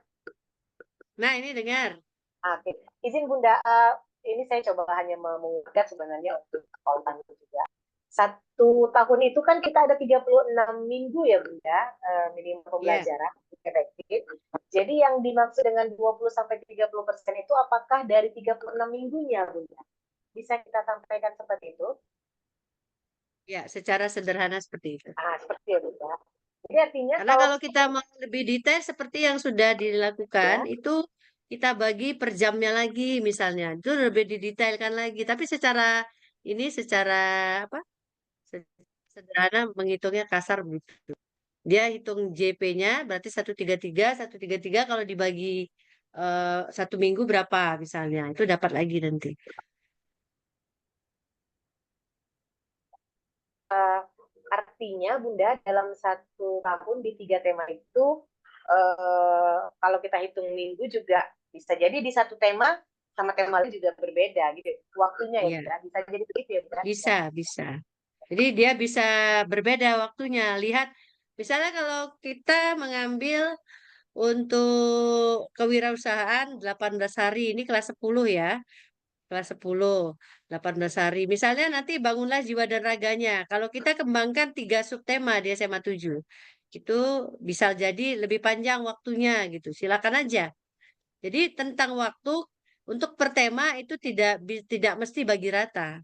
Nah, ini dengar. Oke, izin Bunda, ini saya coba hanya menguatkan sebenarnya untuk konten juga. 1 tahun itu kan kita ada 36 minggu ya Bunda, minimal pembelajaran efektif. Jadi yang dimaksud dengan 20-30% itu apakah dari 36 minggunya Bunda? Bisa kita sampaikan seperti itu? Ya, secara sederhana seperti itu. Seperti itu Bunda. Jadi artinya karena kalau kita mau lebih detail seperti yang sudah dilakukan, itu kita bagi per jamnya lagi misalnya. Itu lebih didetailkan lagi. Tapi secara ini secara apa? Sederhana menghitungnya kasar begitu. Dia hitung JP-nya berarti 133 kalau dibagi 1 minggu berapa misalnya. Itu dapat lagi nanti. Artinya Bunda dalam 1 tahun di 3 tema itu kalau kita hitung minggu juga bisa jadi di 1 tema sama tema lain juga berbeda gitu waktunya ya Bunda. Bisa jadi begitu ya Bunda? Bisa. Jadi dia bisa berbeda waktunya. Lihat misalnya kalau kita mengambil untuk kewirausahaan 18 hari, ini kelas 10 ya. Kelas 10, 18 hari. Misalnya nanti bangunlah jiwa dan raganya. Kalau kita kembangkan 3 subtema di SMA 7, itu bisa jadi lebih panjang waktunya gitu. Silakan aja. Jadi tentang waktu untuk per tema itu tidak mesti bagi rata.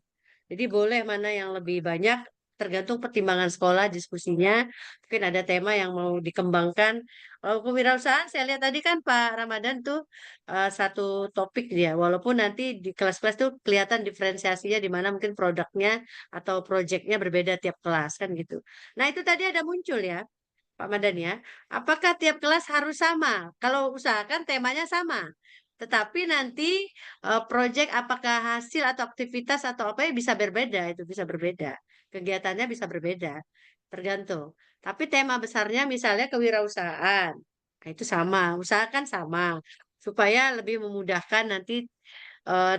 Jadi boleh mana yang lebih banyak tergantung pertimbangan sekolah diskusinya. Mungkin ada tema yang mau dikembangkan. Kalau kewirausahaan saya lihat tadi kan Pak Ramadan tuh 1 topik dia. Walaupun nanti di kelas-kelas tuh kelihatan diferensiasinya di mana mungkin produknya atau proyeknya berbeda tiap kelas kan gitu. Nah itu tadi ada muncul ya Pak Madan ya. Apakah tiap kelas harus sama? Kalau usahakan temanya sama. Tetapi nanti proyek apakah hasil atau aktivitas atau apa ya bisa berbeda, itu bisa berbeda. Kegiatannya bisa berbeda, tergantung. Tapi tema besarnya misalnya kewirausahaan. Nah, itu sama, usahakan sama. Supaya lebih memudahkan nanti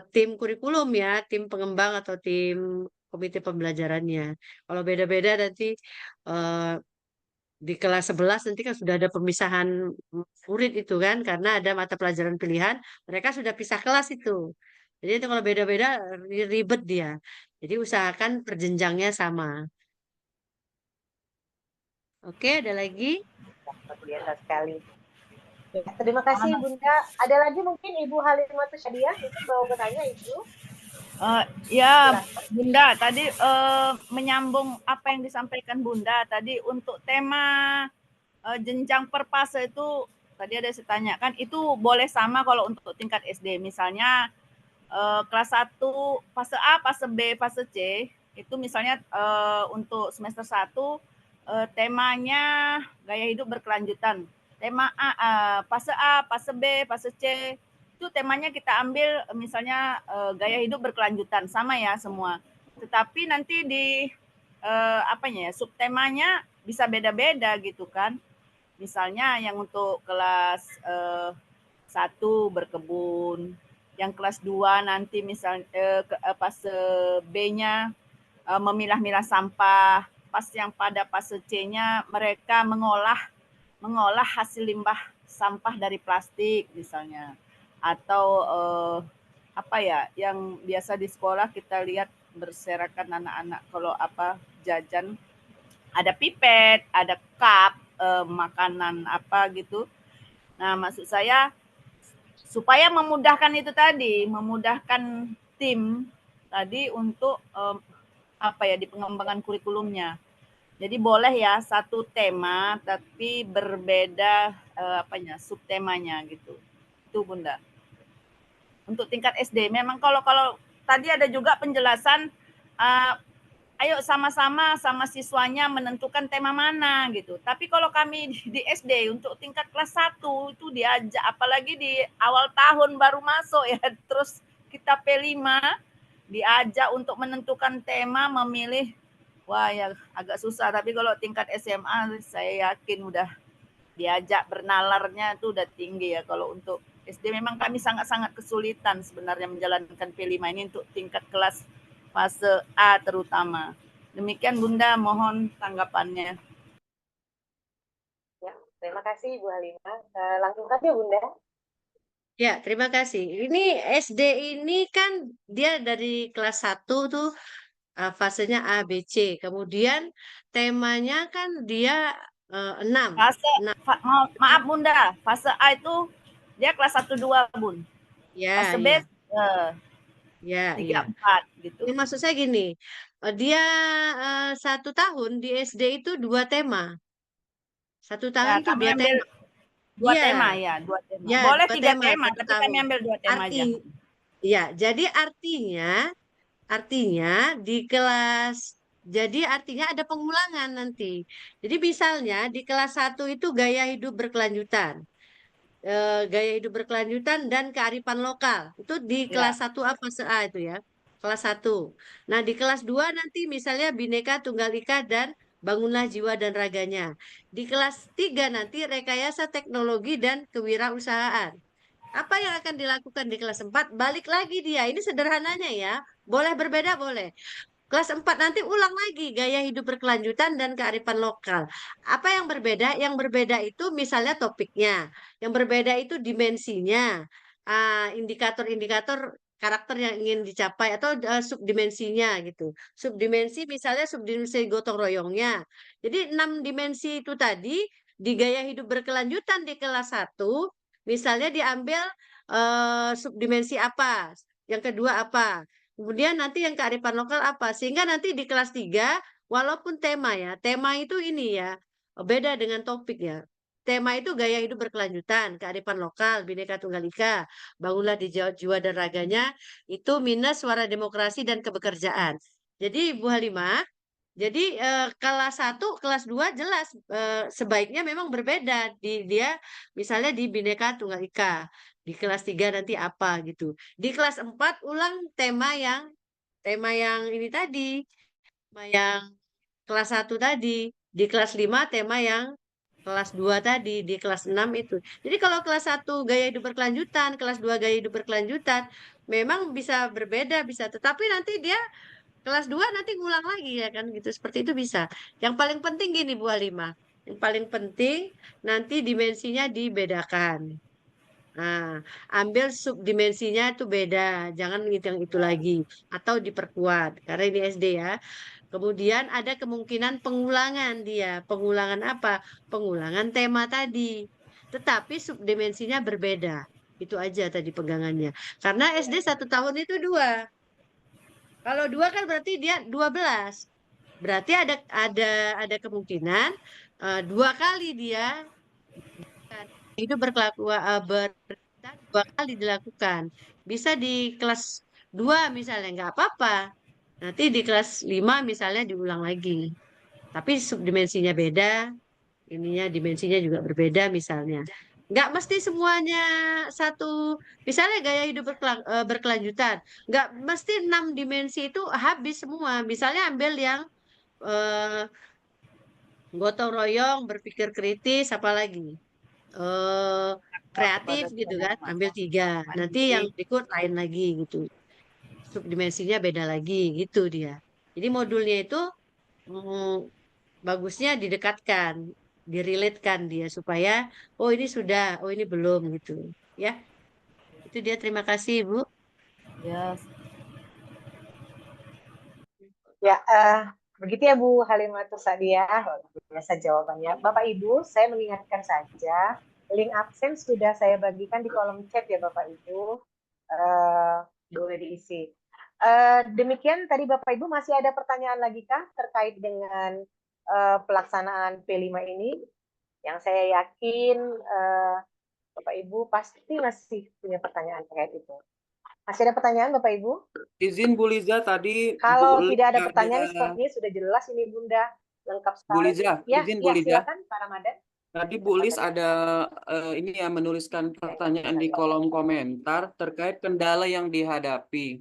tim kurikulum ya, tim pengembang atau tim komite pembelajarannya. Kalau beda-beda nanti di kelas 11 nanti kan sudah ada pemisahan murid itu kan karena ada mata pelajaran pilihan mereka sudah pisah kelas itu jadi itu kalau beda-beda ribet dia jadi usahakan perjenjangnya sama. Oke, ada lagi? Luar biasa sekali. Ya, terima kasih Bunda. Ada lagi mungkin Ibu Halimatus Syadiah itu mau bertanya Ibu? Ya, Bunda, tadi menyambung apa yang disampaikan Bunda tadi untuk tema jenjang perpasa itu tadi ada saya tanyakan itu boleh sama kalau untuk tingkat SD. Misalnya kelas 1 fase A, fase B, fase C itu misalnya untuk semester 1 temanya gaya hidup berkelanjutan. Tema fase A, fase B, fase C itu temanya kita ambil misalnya gaya hidup berkelanjutan sama ya semua. Tetapi nanti di subtemanya bisa beda-beda gitu kan. Misalnya yang untuk kelas 1 berkebun, yang kelas 2 nanti misalnya fase B-nya memilah-milah sampah, pas yang pada fase C-nya mereka mengolah hasil limbah sampah dari plastik misalnya. Atau yang biasa di sekolah kita lihat berserakan anak-anak kalau jajan ada pipet, ada cup, makanan apa gitu. Nah, maksud saya supaya memudahkan itu tadi, memudahkan tim tadi untuk di pengembangan kurikulumnya. Jadi boleh ya satu tema tapi berbeda subtemanya gitu. Itu Bunda. Untuk tingkat SD memang kalau tadi ada juga penjelasan ayo sama-sama sama siswanya menentukan tema mana gitu. Tapi kalau kami di SD untuk tingkat kelas 1 itu diajak apalagi di awal tahun baru masuk ya terus kita P5 diajak untuk menentukan tema memilih wah ya agak susah. Tapi kalau tingkat SMA saya yakin udah diajak bernalarnya itu udah tinggi ya. Kalau untuk SD memang kami sangat-sangat kesulitan sebenarnya menjalankan P5 ini untuk tingkat kelas fase A terutama. Demikian Bunda, mohon tanggapannya. Ya, terima kasih Ibu Halimah. Langsung saja Bunda. Ya, terima kasih. Ini SD ini kan dia dari kelas 1 tuh fasenya A, B, C. Kemudian temanya kan dia 6. Maaf Bunda, fase A itu dia kelas 1 2 Bun. Ya, fase B ya. 3 4 gitu. Ini maksud saya gini, dia 1 tahun di SD itu 2 tema. 1 tahun itu 2 tema. 2 tema ya, 2 tema. Ya, boleh 2 3 tema, tema, 1 tapi tahun. kami ambil 2 tema aja. Ya, jadi artinya di kelas artinya ada pengulangan nanti. Jadi misalnya di kelas 1 itu gaya hidup berkelanjutan. Gaya hidup berkelanjutan dan kearifan lokal. Itu di kelas 1 apa A itu ya. Kelas 1. Nah, di kelas 2 nanti misalnya Bhinneka Tunggal Ika dan Bangunlah Jiwa dan Raganya. Di kelas 3 nanti rekayasa teknologi dan kewirausahaan. Apa yang akan dilakukan di kelas 4? Balik lagi dia. Ini sederhananya ya. Boleh berbeda, boleh. Kelas 4 nanti ulang lagi gaya hidup berkelanjutan dan kearifan lokal. Apa yang berbeda? Yang berbeda itu misalnya topiknya. Yang berbeda itu dimensinya. Indikator-indikator karakter yang ingin dicapai atau subdimensinya gitu. Subdimensi misalnya subdimensi gotong royongnya. Jadi 6 dimensi itu tadi di gaya hidup berkelanjutan di kelas 1 misalnya diambil subdimensi apa, yang kedua apa. Kemudian nanti yang kearifan lokal apa? Sehingga nanti di kelas 3, walaupun tema ya, tema itu ini ya, beda dengan topik ya. Tema itu gaya hidup berkelanjutan, kearifan lokal, Bhinneka Tunggal Ika, Bangunlah di Jiwa dan Raganya, itu minus suara demokrasi dan kebekerjaan. Jadi Bu Halimah, jadi kelas 1, kelas 2 jelas sebaiknya memang berbeda. Dia misalnya di Bhinneka Tunggal Ika. Di kelas 3 nanti apa gitu. Di kelas 4 ulang tema yang ini tadi. Tema yang kelas 1 tadi. Di kelas 5 tema yang kelas 2 tadi. Di kelas 6 itu. Jadi kalau kelas 1 gaya hidup berkelanjutan, kelas 2 gaya hidup berkelanjutan, memang bisa berbeda, bisa. Tetapi nanti dia kelas 2 nanti ngulang lagi ya kan gitu. Seperti itu bisa. Yang paling penting gini Bu Halimah. Yang paling penting nanti dimensinya dibedakan. Nah, ambil subdimensinya itu beda, jangan yang itu lagi atau diperkuat karena ini SD ya. Kemudian ada kemungkinan pengulangan dia. Pengulangan apa? Pengulangan tema tadi. Tetapi subdimensinya berbeda. Itu aja tadi pegangannya. Karena SD 1 tahun itu 2. Kalau 2 kan berarti dia 12. Berarti ada kemungkinan 2 kali dia itu dua kali dilakukan. Bisa di kelas 2 misalnya nggak apa-apa. Nanti di kelas 5 misalnya diulang lagi. Tapi subdimensinya beda, ininya dimensinya juga berbeda misalnya. Nggak mesti semuanya satu, misalnya gaya hidup berkelanjutan. Nggak mesti 6 dimensi itu habis semua. Misalnya ambil yang eh, gotong royong, berpikir kritis, apalagi kreatif gitu kan, ambil 3. Nanti yang berikut lain lagi gitu. Subdimensinya beda lagi gitu dia. Jadi modulnya itu bagusnya didekatkan, direlatekan dia supaya oh ini sudah, oh ini belum gitu. Ya, itu dia. Terima kasih, Bu. Ya, Ya, begitu ya Bu Halimatus Sa'diyah. Luar biasa jawabannya. Bapak Ibu, saya mengingatkan saja, link absen sudah saya bagikan di kolom chat ya Bapak Ibu. Boleh diisi. Demikian tadi Bapak Ibu, masih ada pertanyaan lagi kah terkait dengan pelaksanaan P5 ini? Yang saya yakin Bapak Ibu pasti masih punya pertanyaan terkait itu. Masih ada pertanyaan Bapak Ibu? Izin Bu Liza, tadi Kalau Bu tidak ada Liza pertanyaan sepertinya sudah jelas ini Bunda, lengkap Bu sekali. Liza, Ya, izin ya Bu Liza. silakan Pak Ramadan. Tadi Bu Lis ada ini ya menuliskan pertanyaan di kolom komentar terkait kendala yang dihadapi.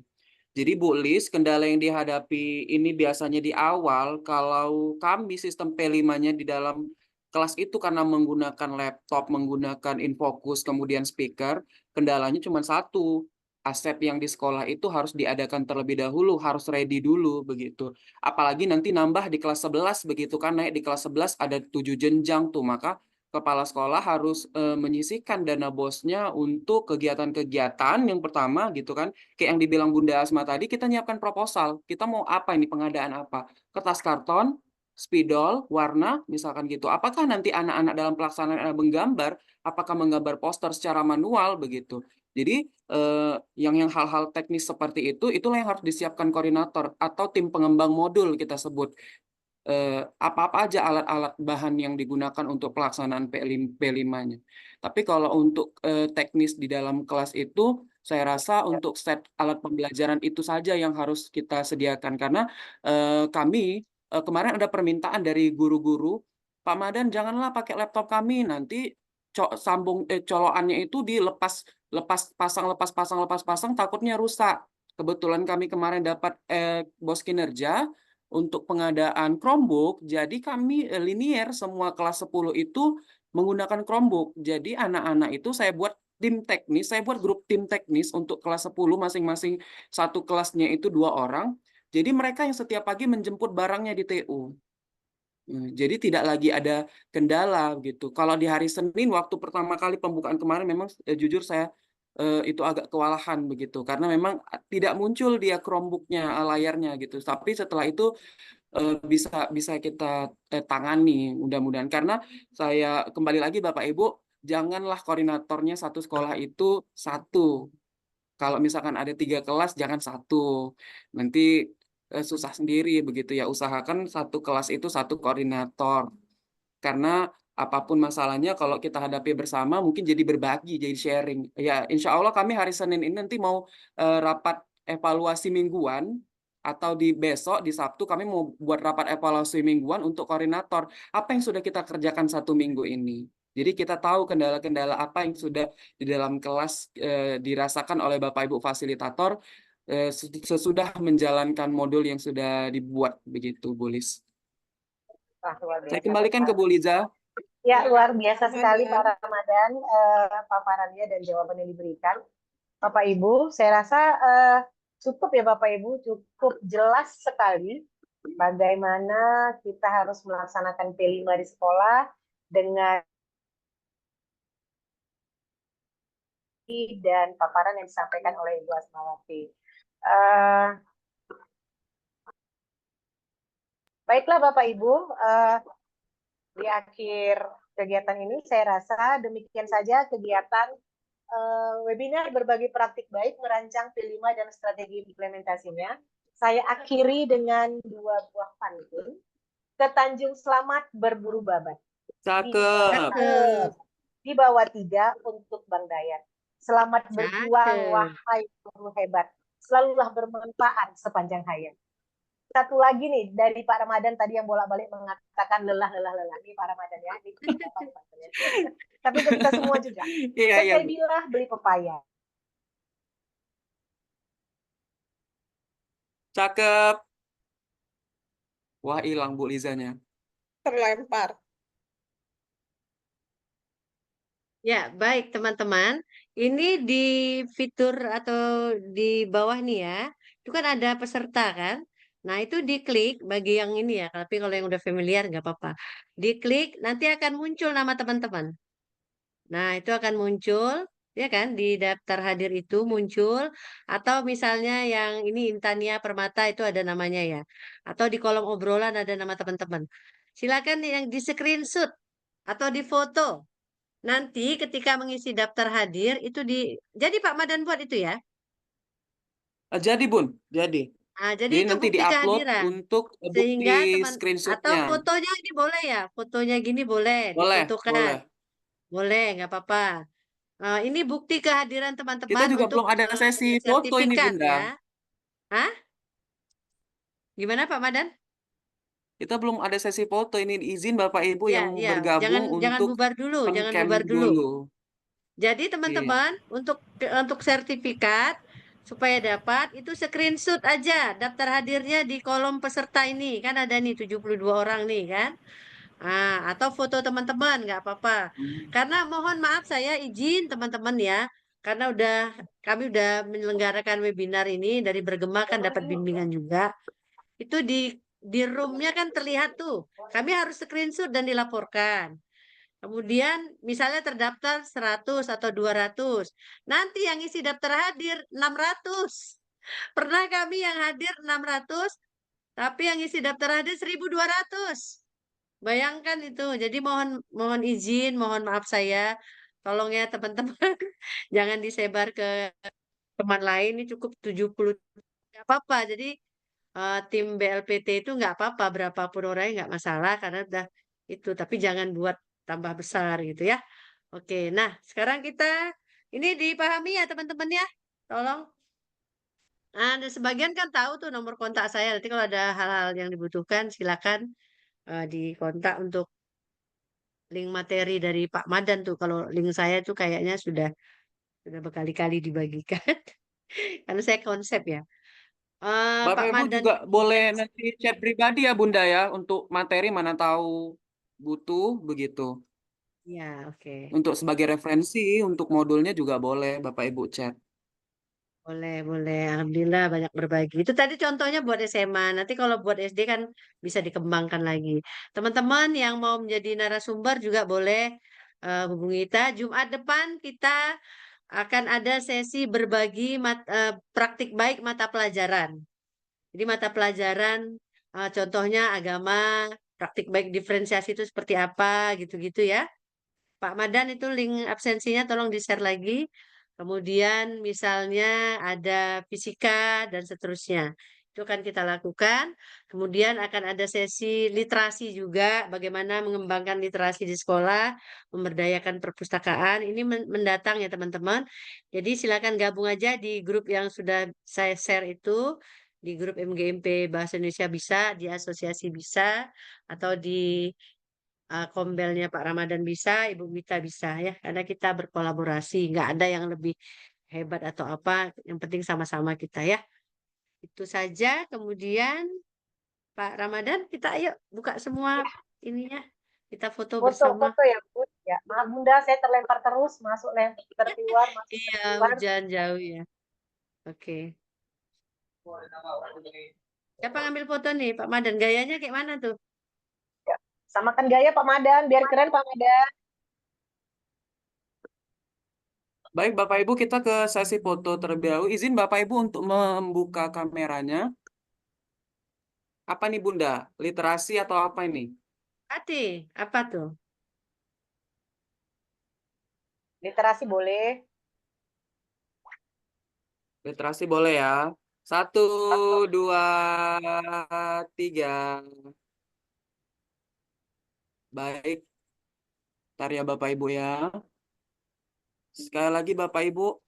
Jadi Bu Lis, kendala yang dihadapi ini biasanya di awal kalau kami sistem P5-nya di dalam kelas itu karena menggunakan laptop, menggunakan infocus, kemudian speaker, kendalanya cuma satu. Aset yang di sekolah itu harus diadakan terlebih dahulu, harus ready dulu begitu. Apalagi nanti nambah di kelas 11 begitu kan, naik di kelas 11 ada 7 jenjang tuh, maka kepala sekolah harus menyisihkan dana bosnya untuk kegiatan-kegiatan yang pertama gitu kan. Kayak yang dibilang Bunda Asma tadi, kita nyiapkan proposal. Kita mau apa ini, pengadaan apa? Kertas karton, spidol, warna, misalkan gitu. Apakah nanti anak-anak dalam pelaksanaan menggambar, apakah menggambar poster secara manual begitu. Jadi yang hal-hal teknis seperti itu, itulah yang harus disiapkan koordinator atau tim pengembang modul kita sebut. Apa-apa aja alat-alat bahan yang digunakan untuk pelaksanaan P5-nya. Tapi kalau untuk teknis di dalam kelas itu, saya rasa untuk set alat pembelajaran itu saja yang harus kita sediakan. Karena kami kemarin ada permintaan dari guru-guru, Pak Madan janganlah pakai laptop kami, nanti colokannya itu lepas pasang, takutnya rusak. Kebetulan kami kemarin dapat bos kinerja untuk pengadaan Chromebook, jadi kami linier semua kelas 10 itu menggunakan Chromebook. Jadi anak-anak itu saya buat tim teknis, saya buat grup tim teknis untuk kelas 10 masing-masing satu kelasnya itu 2 orang. Jadi mereka yang setiap pagi menjemput barangnya di TU. Jadi tidak lagi ada kendala gitu. Kalau di hari Senin waktu pertama kali pembukaan kemarin memang jujur saya itu agak kewalahan begitu karena memang tidak muncul dia Chromebook-nya layarnya gitu. Tapi setelah itu bisa kita tangani mudah-mudahan karena saya kembali lagi Bapak Ibu janganlah koordinatornya satu sekolah itu satu. Kalau misalkan ada 3 kelas, jangan satu. Nanti susah sendiri begitu ya. Usahakan satu kelas itu satu koordinator. Karena apapun masalahnya kalau kita hadapi bersama mungkin jadi berbagi, jadi sharing. Ya, insya Allah kami hari Senin ini nanti mau rapat evaluasi mingguan atau di besok di Sabtu kami mau buat rapat evaluasi mingguan untuk koordinator. Apa yang sudah kita kerjakan 1 minggu ini? Jadi kita tahu kendala-kendala apa yang sudah di dalam kelas dirasakan oleh Bapak Ibu fasilitator sesudah menjalankan modul yang sudah dibuat begitu, Bu Lis. Saya kembalikan ke Bu Liza. Ya, luar biasa sekali Pak Ramadan paparannya dan jawaban yang diberikan. Bapak Ibu, saya rasa cukup ya Bapak Ibu, cukup jelas sekali bagaimana kita harus melaksanakan P5 di sekolah dengan dan paparan yang disampaikan oleh Ibu Asmawati. Baiklah Bapak Ibu, di akhir kegiatan ini saya rasa demikian saja kegiatan webinar berbagi praktik baik merancang P5 dan strategi implementasinya. Saya akhiri dengan 2 buah pantun. Ke Tanjung Selamat berburu babat. Cakep. Di bawah 3 untuk Bang Dayat. Selamat berjuang, Cakep. wahai guru hebat. Selalulah bermanfaat sepanjang hayat. Satu lagi nih dari Pak Ramadan tadi yang bolak-balik mengatakan lelah. Ini Pak Ramadan ya. Ini tapi ke kita semua juga. Iya, iya, Bu. Setebilah beli pepaya. Cakep. Wah, hilang Bu Lizanya. Terlempar. Ya, baik teman-teman. Ini di fitur atau di bawah nih ya, itu kan ada peserta kan? Nah, itu diklik bagi yang ini ya, tapi kalau yang udah familiar nggak apa-apa. Diklik, nanti akan muncul nama teman-teman. Nah, itu akan muncul, ya kan, di daftar hadir itu muncul, atau misalnya yang ini Intania Permata itu ada namanya ya, atau di kolom obrolan ada nama teman-teman. Silakan yang di screenshot atau di foto. Nanti ketika mengisi daftar hadir itu jadi Pak Madan buat itu ya. Jadi Bun, jadi. Nah, jadi Jadi itu nanti bukti diupload kehadiran. untuk bukti Sehingga teman atau screenshotnya. fotonya ini boleh ya, fotonya gini boleh Boleh, difotokan. boleh. Boleh, nggak apa-apa. Ini bukti kehadiran Kita teman-teman juga untuk belum ada sesi foto ini sertifikat Bunda. ya. Hah? Gimana Pak Madan? Kita belum ada sesi foto ini, izin Bapak Ibu Ya, yang ya, bergabung jangan untuk bubar dulu, jangan on-cam bubar dulu. dulu. Jadi Iya. teman-teman untuk sertifikat supaya dapat itu screenshot aja daftar hadirnya di kolom peserta ini kan ada nih 72 orang nih kan. Atau foto teman-teman nggak apa-apa. Karena mohon maaf saya izin teman-teman ya karena kami udah menyelenggarakan webinar ini dari Bergema kan dapat bimbingan juga. Itu di roomnya kan terlihat tuh. Kami harus screenshot dan dilaporkan. Kemudian misalnya terdaftar 100 atau 200. Nanti yang isi daftar hadir 600. Pernah kami yang hadir 600, tapi yang isi daftar hadir 1.200. Bayangkan itu. Jadi mohon izin, mohon maaf saya. Tolong ya teman-teman. Jangan disebar ke teman lain. Ini cukup 70. Nggak apa-apa. Jadi tim BLPT itu nggak apa-apa. Berapapun orangnya nggak masalah. Karena udah itu. Tapi jangan buat tambah besar gitu ya. Oke, nah sekarang ini dipahami ya teman-teman ya. Tolong. Ada sebagian kan tahu tuh nomor kontak saya. Nanti kalau ada hal-hal yang dibutuhkan silakan dikontak untuk link materi dari Pak Madan tuh. Kalau link saya tuh kayaknya sudah berkali-kali dibagikan. Karena saya konsep ya. Pak Bapak Ibu Madan juga boleh nanti chat pribadi ya Bunda ya untuk materi mana tahu butuh begitu. ya, oke. Untuk sebagai referensi untuk modulnya juga boleh Bapak Ibu chat. Boleh, boleh. Alhamdulillah banyak berbagi. Itu tadi contohnya buat SMA. Nanti kalau buat SD kan bisa dikembangkan lagi. Teman-teman yang mau menjadi narasumber juga boleh hubungi kita. Jumat depan kita akan ada sesi berbagi praktik baik mata pelajaran. Jadi mata pelajaran contohnya agama, praktik baik diferensiasi itu seperti apa gitu-gitu ya. Pak Madan itu link absensinya tolong di-share lagi. Kemudian misalnya ada fisika dan seterusnya. Itu akan kita lakukan. Kemudian akan ada sesi literasi juga, bagaimana mengembangkan literasi di sekolah, memberdayakan perpustakaan. Ini mendatang ya teman-teman. Jadi silakan gabung aja di grup yang sudah saya share itu. Di grup MGMP Bahasa Indonesia bisa, di asosiasi bisa, atau di kombelnya Pak Ramadan bisa, Ibu Wita bisa ya, karena kita berkolaborasi, nggak ada yang lebih hebat atau apa, yang penting sama-sama kita ya. Itu saja. Kemudian Pak Ramadan, kita ayo buka semua ininya, kita foto bersama. Foto ya Bu. Ya, maaf Bunda, saya terlempar terus, masuk terkeluar, masuk Iya, terkeluar. hujan jauh ya. Oke. Siapa ngambil foto nih, Pak Madan? Gayanya kayak mana tuh? Ya, samakan gaya Pak Madan, biar keren Pak Madan. Baik Bapak Ibu kita ke sesi foto terlebih dahulu. Izin Bapak Ibu untuk membuka kameranya. Apa nih Bunda? Literasi atau apa ini? Hati, apa tuh? Literasi boleh. Literasi boleh ya. 1, 2, 3. Baik. Ntar ya Bapak Ibu ya. Sekali lagi Bapak Ibu.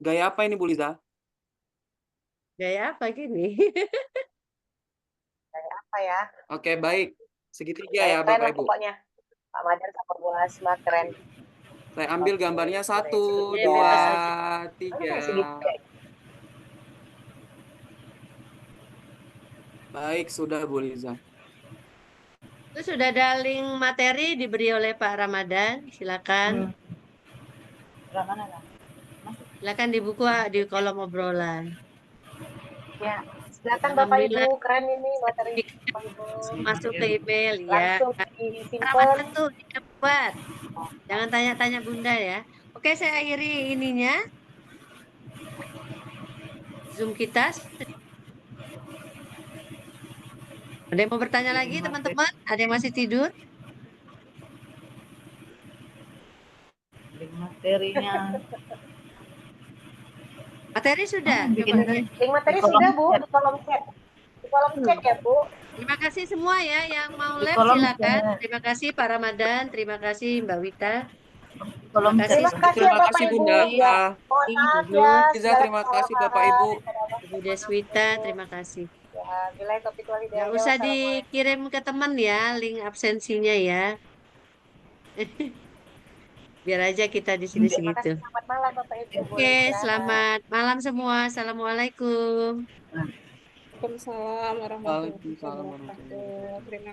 Gaya apa ini Bu Liza? Gaya apa gini? Apa ya? Oke, baik. Segitiga Saya ya keren Bapak lah Ibu. pokoknya. Pak Madan sama Bu Asma keren. Saya ambil gambarnya 1, Iya, 2, bebas aja. 3. Segitiga. Baik, sudah Bu Liza. Itu sudah ada link materi diberi oleh Pak Ramadan. Silakan. Silakan dibuka di kolom obrolan. Ya, silakan Bapak Alhamdulillah. Ibu, keren ini materi Bapak Ibu. Masuk ke email ya. Langsung Pak disimpan. Ramadan tuh dibuat. Jangan tanya-tanya Bunda ya. Oke, saya akhiri ininya. Zoom kita. Ada yang mau bertanya lagi teman-teman? Ada yang masih tidur? Materinya. Materi sudah. Bikin Coba. Link materi sudah Bu di kolom chat. Di kolom chat ya Bu. Terima kasih semua ya yang mau Di live kolom silakan. chat. Terima kasih Pak Ramadan, terima kasih Mbak Wita. Kolom Terima kasih Terima kasih ya Terima Bapak kasih Ibu. Bunda. Ya, mohon maaf ya. Liza, segala terima kasih Bapak kesalahan. Ibu. Ibu Deswita, terima kasih. Ya, bila topik wali Nggak usah dikirim ke teman ya, link absensinya ya. Biar aja kita di sini Terima kasih, segitu. selamat malam Bapak Ibu. Boleh Oke, istirahat. selamat malam semua. Assalamualaikum. Waalaikumsalam warahmatullahi Waalaikumsalam warahmatullahi wabarakatuh. Terima